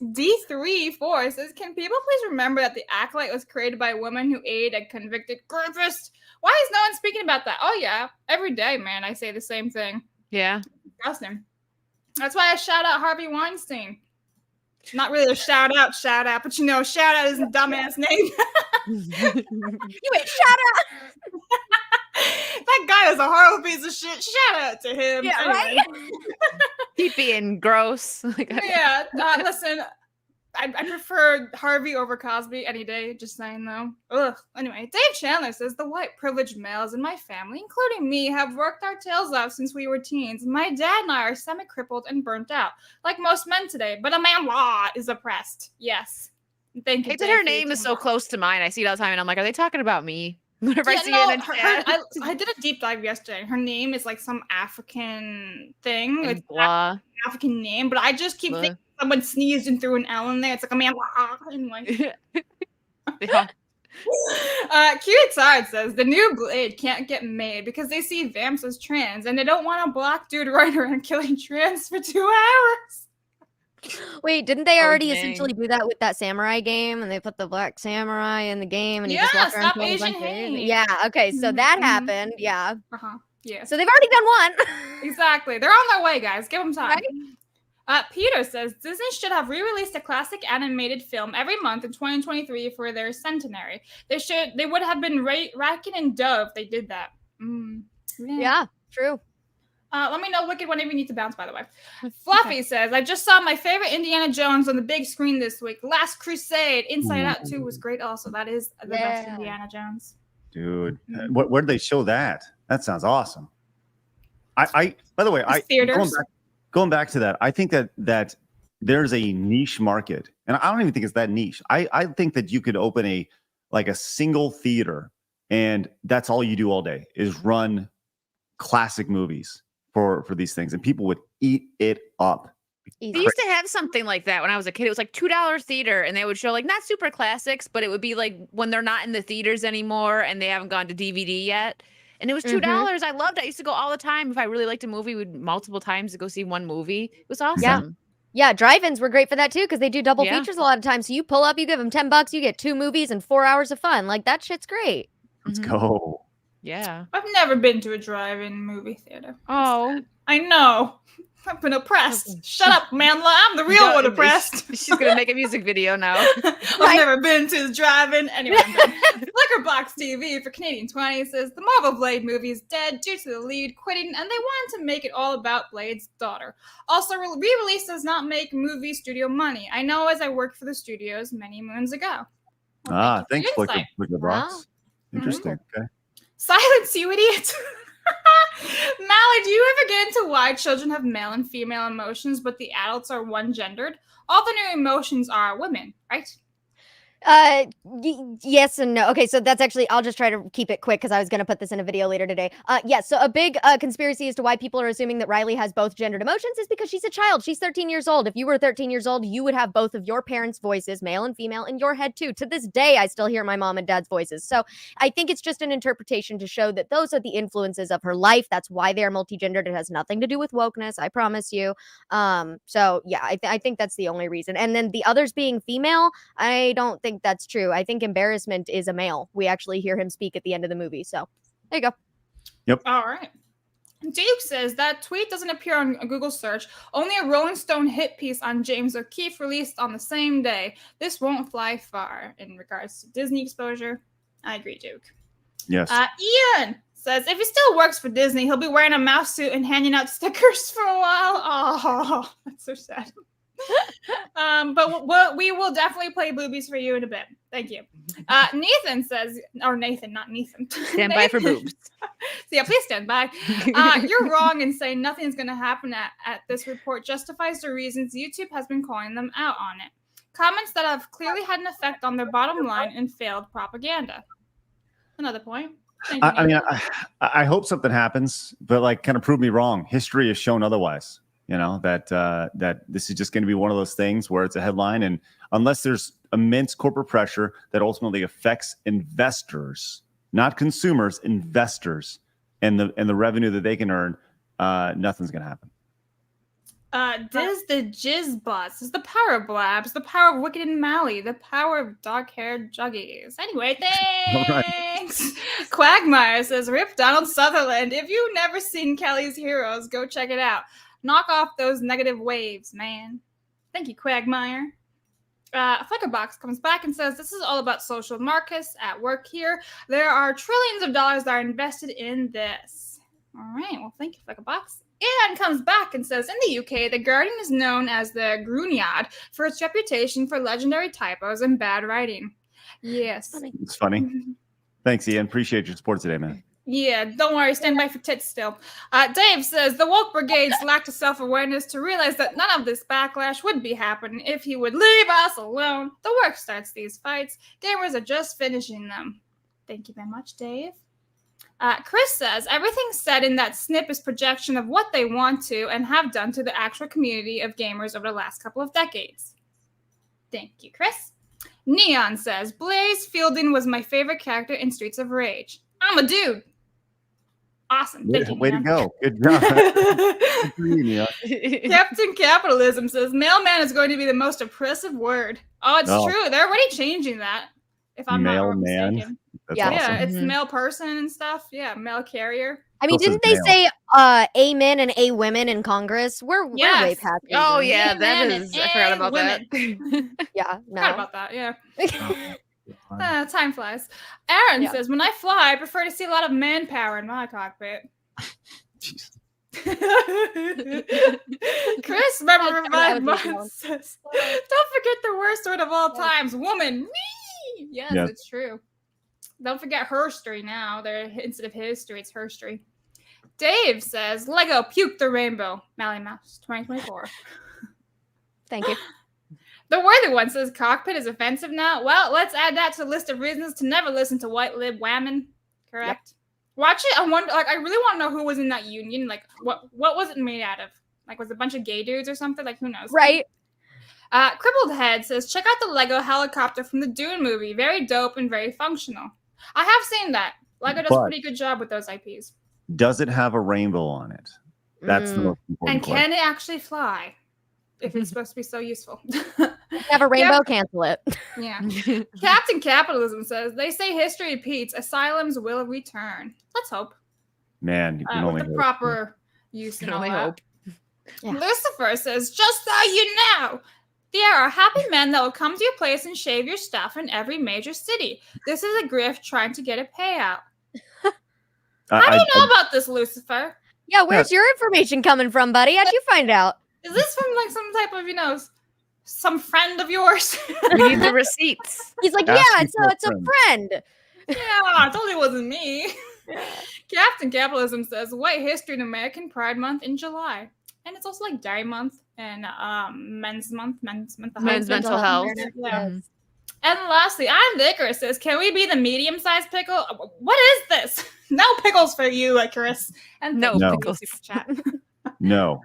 D34 says, "Can people please remember that the Acolyte was created by a woman who aided a convicted rapist? Why is no one speaking about that?" Oh yeah, every day, man, I say the same thing. Yeah. Disgusting. That's why I shout out Harvey Weinstein. Not really a shout out, but you know, shout out is a dumbass name. You ain't shout out. That guy is a horrible piece of shit. Shout out to him. Yeah, Anyway. right? Keep being gross. Yeah, listen, I prefer Harvey over Cosby any day. Just saying, though. Ugh. Anyway, Dave Chandler says the white privileged males in my family, including me, have worked our tails off since we were teens. My dad and I are semi-crippled and burnt out, like most men today. But Amandla is oppressed. Yes. Thank you. Hate that her name is so close to mine. I see it all the time, and I'm like, are they talking about me? Whenever I see no, it in chat. I did a deep dive yesterday. Her name is like some African thing. And It's blah. African name, but I just keep thinking someone sneezed and threw an L in there. It's like Amandla. Anyway. Yeah. Cute Side says the new Blade can't get made because they see Vamps as trans and they don't want a black dude running around killing trans for 2 hours. Wait, didn't they already essentially do that with that samurai game? And they put the black samurai in the game, and he just walked around stop killing a Asian bunch of hate. Yeah, okay, so that happened. Yeah. Yeah. So they've already done one. Exactly. They're on their way, guys. Give them time. Right? Peter says Disney should have re-released a classic animated film every month in 2023 for their centenary. They would have been Racken and Dove if they did that. Yeah, true. Let me know, Wicked, whenever you need to bounce, by the way. Fluffy says, I just saw my favorite Indiana Jones on the big screen this week. Last Crusade. Inside Out 2 was great also. That is the best Indiana Jones. Dude, where did they show that? That sounds awesome. I by the way, going back to that, I think that there's a niche market, and I don't even think it's that niche. I think that you could open a single theater, and that's all you do all day is run classic movies for these things, and people would eat it up. They used to have something like that when I was a kid. It was like $2 theater, and they would show like not super classics, but it would be like when they're not in the theaters anymore and they haven't gone to DVD yet. And it was $2. I loved it. I used to go all the time. If I really liked a movie, we'd multiple times to go see one movie. It was awesome. Yeah, drive-ins were great for that too, because they do double features a lot of times. So you pull up, you give them $10, you get 2 movies and 4 hours of fun. Like that shit's great. Let's go. Yeah. I've never been to a drive-in movie theater. Oh. I know. I've been oppressed. Shut up, Amandla. I'm the real one oppressed. She's going to make a music video now. I've never been to the drive-in. Anyway, Flickerbox TV for Canadian 20 says the Marvel Blade movie is dead due to the lead quitting, and they wanted to make it all about Blade's daughter. Also, re-release does not make movie studio money. I know, as I worked for the studios many moons ago. Well, thanks, Flickerbox. Wow. Interesting. Okay. Silence, you idiot. Mally, do you ever get into why children have male and female emotions, but the adults are one-gendered? All the new emotions are women, right? Yes and no. Okay, so that's actually, I'll just try to keep it quick because I was going to put this in a video later today. Yes, so a big conspiracy as to why people are assuming that Riley has both gendered emotions is because she's a child. She's 13 years old. If you were 13 years old, you would have both of your parents' voices, male and female, in your head too. To this day, I still hear my mom and dad's voices. So I think it's just an interpretation to show that those are the influences of her life. That's why they are multigendered. It has nothing to do with wokeness, I promise you. So yeah, I think that's the only reason. And then the others being female, I don't think that's true. I think Embarrassment is a male. We actually hear him speak at the end of the movie. So there you go. Yep. All right. Duke says that tweet doesn't appear on a Google search. Only a Rolling Stone hit piece on James O'Keefe released on the same day. This won't fly far in regards to Disney exposure. I agree, Duke. Yes. Ian says if he still works for Disney, he'll be wearing a mouse suit and handing out stickers for a while. Oh, that's so sad. But we will definitely play boobies for you in a bit. Thank you. Nathan says, or Nathan, not Nathan. Stand by for boobs. So yeah, please stand by. You're wrong in saying nothing's going to happen at this report justifies the reasons YouTube has been calling them out on it. Comments that have clearly had an effect on their bottom line and failed propaganda. Another point. I mean, I hope something happens, but kind of prove me wrong. History has shown otherwise. That this is just going to be one of those things where it's a headline, and unless there's immense corporate pressure that ultimately affects investors, not consumers, investors, and the revenue that they can earn, nothing's going to happen. Diz the Jizz Boss is the power of blabs, the power of Wicked and Mally, the power of dark-haired juggies. Anyway, thanks. Right. Quagmire says, Rip Donald Sutherland. If you've never seen Kelly's Heroes, go check it out. Knock off those negative waves, man. Thank you, Quagmire. Flickerbox comes back and says, this is all about social markets at work here. There are trillions of dollars that are invested in this. All right, well, thank you, Flickerbox. And comes back and says, in the UK, The Guardian is known as the Gruniad for its reputation for legendary typos and bad writing. Yes. It's funny. Thanks, Ian. Appreciate your support today, man. Yeah, don't worry. Stand by for tits still. Dave says, the woke brigades lacked the self-awareness to realize that none of this backlash would be happening if he would leave us alone. The work starts these fights. Gamers are just finishing them. Thank you very much, Dave. Chris says, everything said in that snip is projection of what they want to and have done to the actual community of gamers over the last couple of decades. Thank you, Chris. Neon says, Blaze Fielding was my favorite character in Streets of Rage. I'm a dude. Awesome. Thank you, Way to Neon. go. Good job. Good for you, Neon. Captain Capitalism says, mailman is going to be the most oppressive word. Oh, it's true. They're already changing that. If I'm not mistaken. That's Yeah. awesome. Yeah, it's male person and stuff. Yeah, male carrier. I mean, Still didn't they says say a men and a women in Congress? We're way Yes. past. Oh reason. yeah, that Amen is. I forgot and about that. Yeah, Forgot no. about that. Yeah. Time flies. Aaron Yeah. says, when I fly, I prefer to see a lot of manpower in my cockpit. Jeez. Chris, remember That Revive would be Month says, don't forget the worst word of all times, woman. Whee! Yes, Yes. it's true. Don't forget herstory now. Instead of history, it's herstory. Dave says, Lego puke the rainbow. Mally Mouse 2024. Thank you. The Worthy One says cockpit is offensive now. Well, let's add that to the list of reasons to never listen to white lib whammon. Correct. Yep. Watch it. I wonder. Like, I really want to know who was in that union. Like, what was it made out of? Like, was it a bunch of gay dudes or something? Like, who knows? Right. Crippled Head says, check out the Lego helicopter from the Dune movie. Very dope and very functional. I have seen that. Lego does a pretty good job with those IPs. Does it have a rainbow on it? That's the most important And question. can it actually fly? If it's supposed to be so useful. Have a rainbow, cancel it. Yeah. Captain Capitalism says, they say history repeats, asylums will return. Let's hope. Man, you can only with the hope. proper use and all only that. hope. Yeah. Lucifer says, just so you know, there are happy men that will come to your place and shave your stuff in every major city. This is a grift trying to get a payout. How do you know about this, Lucifer? Yeah, where's your information coming from, buddy? How'd you find out? Is this from like some type of, some friend of yours? We need the receipts. He's like, Ask yeah, me for it's a friend. Yeah, I told you it wasn't me. Captain Capitalism says, White History and American Pride Month in July. And it's also like Dye Month and Men's Mental Health. Yeah. Yes. And lastly, I'm the Icarus says, can we be the medium-sized pickle? What is this? No pickles for you, Icarus. And No No. pickles. Super chat. No.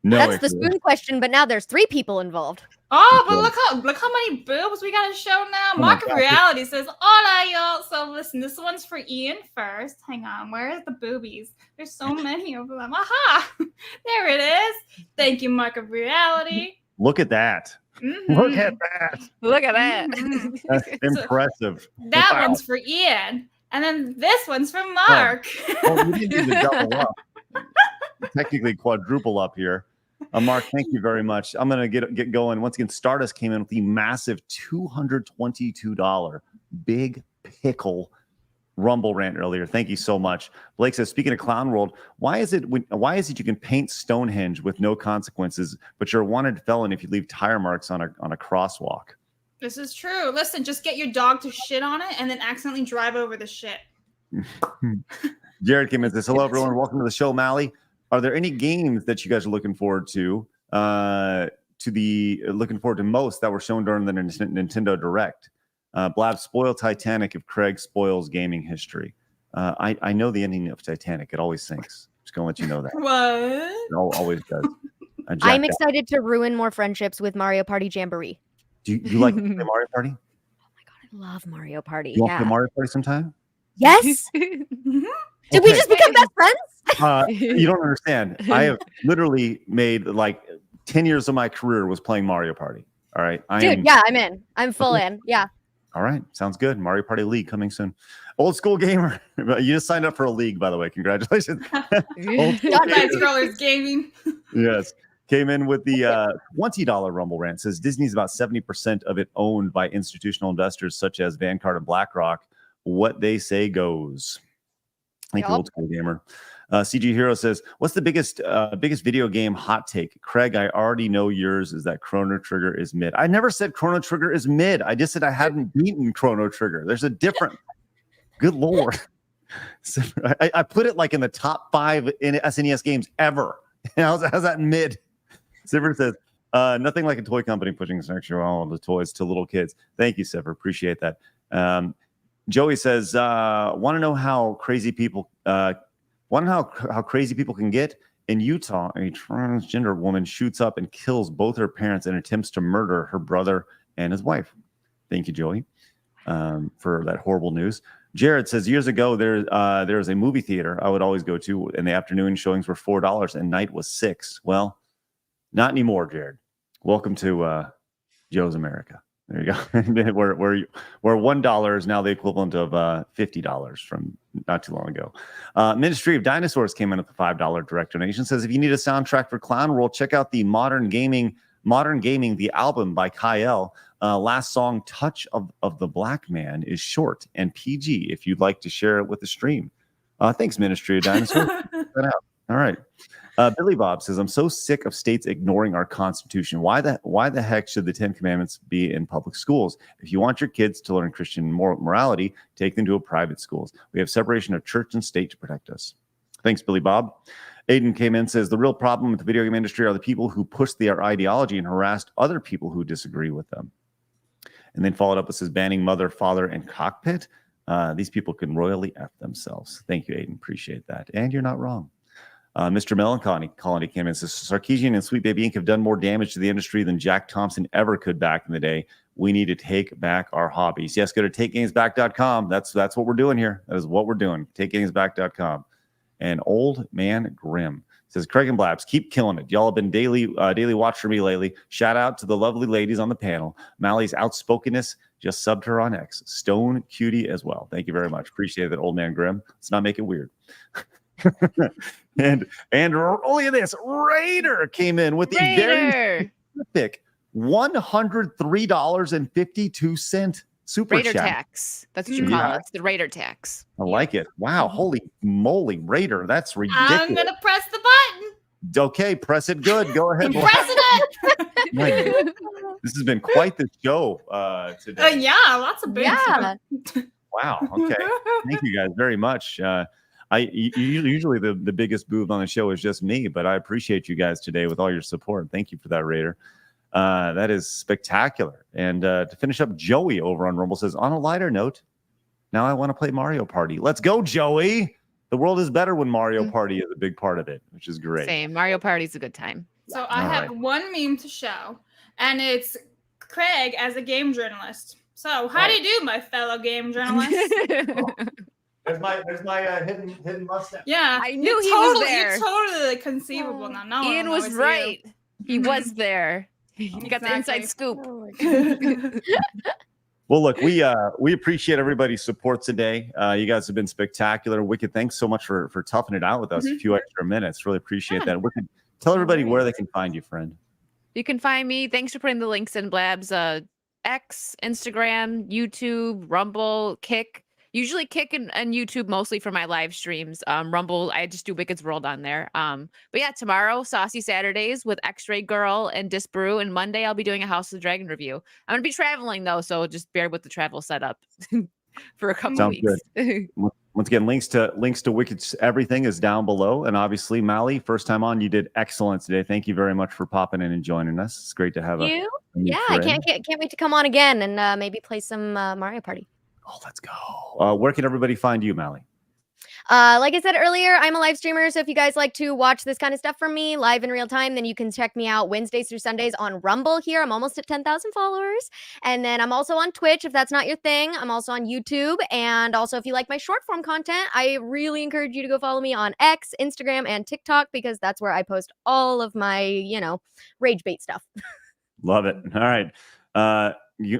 That's the Icarus. spoon question, but now there's 3 people involved. Oh, but look how many boobs we got to show now. Oh my Mark of God. Reality says, hola, y'all. So listen, this one's for Ian first. Hang on, where are the boobies? There's so many of them. Aha! There it is. Thank you, Mark of Reality. Look at that. Mhm. Look at that. Look at that. Mhm. That's impressive. That Wow. one's for Ian. And then this one's for Mark. Oh, we didn't do the double up. Technically quadruple up here. Mark, thank you very much. I'm going to get going. Once again, Stardust came in with the massive $222 big pickle Rumble rant earlier. Thank you so much. Blake says, speaking of Clown World, why is it you can paint Stonehenge with no consequences, but you're a wanted felon if you leave tire marks on a crosswalk? This is true. Listen, just get your dog to shit on it and then accidentally drive over the shit. Jared came in and says, hello, everyone. Welcome to the show, Mally. Are there any games that you guys are looking forward to most that were shown during the Nintendo Direct? Blab, spoil Titanic if Craig spoils gaming history. I know the ending of Titanic. It always sinks. Just going to let you know that. What? It always does. I'm excited to ruin more friendships with Mario Party Jamboree. Do you like to play Mario Party? Oh my god, I love Mario Party. You want to Yeah. play Mario Party sometime? Yes. Did we just become best friends? You don't understand. I have literally made like 10 years of my career was playing Mario Party. All right. Yeah, I'm in. I'm full in. Yeah. All right. Sounds good. Mario Party League coming soon. Old School Gamer. You just signed up for a league, by the way. Congratulations. Old School Night Gamer. Scrollers Gaming. Yes. came in with the $20 Rumble rant. Says Disney's about 70% of it owned by institutional investors such as Vanguard and BlackRock. What they say goes. Thank you, old school gamer. CG Hero says, what's the biggest video game hot take? Craig, I already know yours is that Chrono Trigger is mid. I never said Chrono Trigger is mid. I just said I hadn't beaten Chrono Trigger. There's a different. Good Lord. So I put it like in the top 5 in SNES games ever. How's that mid? Sivert says, nothing like a toy company pushing all the toys to little kids. Thank you, Sivert. Appreciate that. Joey says, want to know how crazy people how crazy people can get? In Utah, a transgender woman shoots up and kills both her parents and attempts to murder her brother and his wife. Thank you, Joey, for that horrible news. Jared says, years ago, there was a movie theater I would always go to. In the afternoon, showings were $4 and night was $6. Well, not anymore, Jared. Welcome to Joe's America. There you go. where $1 is now the equivalent of $50 from not too long ago. Ministry of Dinosaurs came in at the $5 direct donation. Says, if you need a soundtrack for Clown World, check out the Modern Gaming, the album by Kyle. Last song, Touch of the Black Man, is short and PG if you'd like to share it with the stream. Thanks, Ministry of Dinosaurs. Check that out. All right. Billy Bob says, I'm so sick of states ignoring our Constitution. Why the heck should the 10 Commandments be in public schools? If you want your kids to learn Christian morality, take them to a private schools. We have separation of church and state to protect us. Thanks, Billy Bob. Aiden came in, says, the real problem with the video game industry are the people who push their ideology and harassed other people who disagree with them. And then followed up with, says, banning mother, father, and cockpit. These people can royally F themselves. Thank you, Aiden. Appreciate that. And you're not wrong. Mr. Melancholy came in and says, Sarkeesian and Sweet Baby Inc. have done more damage to the industry than Jack Thompson ever could back in the day. We need to take back our hobbies. Yes, go to takegamesback.com. That's what we're doing here. That is what we're doing. Takegamesback.com. And Old Man Grim says, Craig and Blabs, keep killing it. Y'all have been daily watch for me lately. Shout out to the lovely ladies on the panel. Mally's outspokenness just subbed her on X. Stone Cutie as well. Thank you very much. Appreciate that, Old Man Grim. Let's not make it weird. and look at this. Raider came in with the very specific $103.52 super Raider chat. tax. That's what you call it. It's the Raider tax. I like it. Wow. Holy moly, Raider. That's ridiculous. I'm going to press the button. Okay, press it good. Go ahead. Pressing it. This has been quite the show today. Yeah, lots of big stuff. Wow. Okay. Thank you guys very much. Usually the biggest booth on the show is just me, but I appreciate you guys today with all your support. Thank you for that, Raider. That is spectacular. And to finish up, Joey over on Rumble says, on a lighter note, now I want to play Mario Party. Let's go, Joey. The world is better when Mario Party is a big part of it, which is great. Same. Mario Party is a good time. So I have one meme to show, and it's Craig as a game journalist. So how do you do, my fellow game journalist? There's my hidden mustache. Yeah, I knew he was there. You're totally conceivable now. No Ian was right. He was there. You got the inside scoop. Well, look, we appreciate everybody's support today. You guys have been spectacular. Wicked, thanks so much for toughing it out with us a few extra minutes. Really appreciate that. Wicked, tell everybody where they can find you, friend. You can find me. Thanks for putting the links in, Blabs. X, Instagram, YouTube, Rumble, Kick. Usually Kick and YouTube mostly for my live streams. Rumble, I just do Wicked's World on there. But yeah, tomorrow, Saucy Saturdays with X-Ray Girl and Disbrew. And Monday, I'll be doing a House of the Dragon review. I'm going to be traveling, though, so just bear with the travel setup for a couple weeks. Good. Once again, links to Wicked's everything is down below. And obviously, Mally, first time on, you did excellent today. Thank you very much for popping in and joining us. It's great to have you. Yeah, I can't wait to come on again and maybe play some Mario Party. Oh, let's go. Where can everybody find you, Mally? Like I said earlier, I'm a live streamer. So if you guys like to watch this kind of stuff from me live in real time, then you can check me out Wednesdays through Sundays on Rumble here. I'm almost at 10,000 followers. And then I'm also on Twitch if that's not your thing. I'm also on YouTube. And also if you like my short form content, I really encourage you to go follow me on X, Instagram, and TikTok because that's where I post all of my, rage bait stuff. Love it. All right.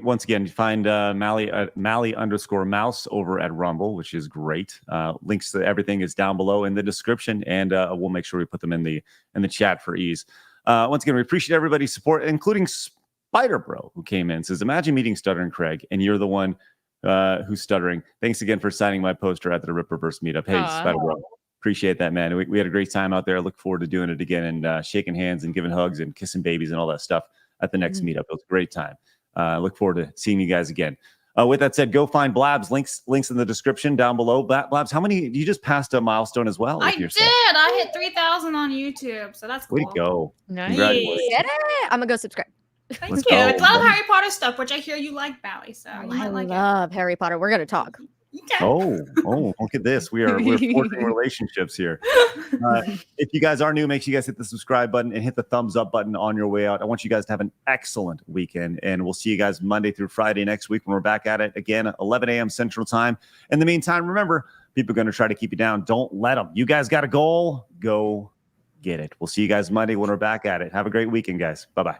Once again, you find Mally_Mouse over at Rumble, which is great. Links to everything is down below in the description, and we'll make sure we put them in the chat for ease. Once again, we appreciate everybody's support, including Spider Bro, who came in, says, imagine meeting Stuttering Craig, and you're the one who's stuttering. Thanks again for signing my poster at the Ripperverse meetup. Hey, Spider Bro, appreciate that, man. We had a great time out there. I look forward to doing it again and shaking hands and giving hugs and kissing babies and all that stuff at the next meetup. It was a great time. Look forward to seeing you guys again. With that said, go find Blabs. Links in the description down below. Blabs, how many? You just passed a milestone as well. I did. I hit 3,000 on YouTube, so that's cool. Way to go. Nice. Congratulations. Get it? I'm gonna go subscribe. Thank Let's you. go. It's a lot of Harry Potter stuff, which I hear you like, Bally. So I you might like love Harry Potter. We're gonna talk. it. Okay. Oh, look at this. We're forging relationships here. If you guys are new, make sure you guys hit the subscribe button and hit the thumbs up button on your way out. I want you guys to have an excellent weekend, and we'll see you guys Monday through Friday next week when we're back at it again, 11 a.m. Central Time. In the meantime, remember, people are going to try to keep you down. Don't let them. You guys got a goal. Go get it. We'll see you guys Monday when we're back at it. Have a great weekend, guys. Bye-bye.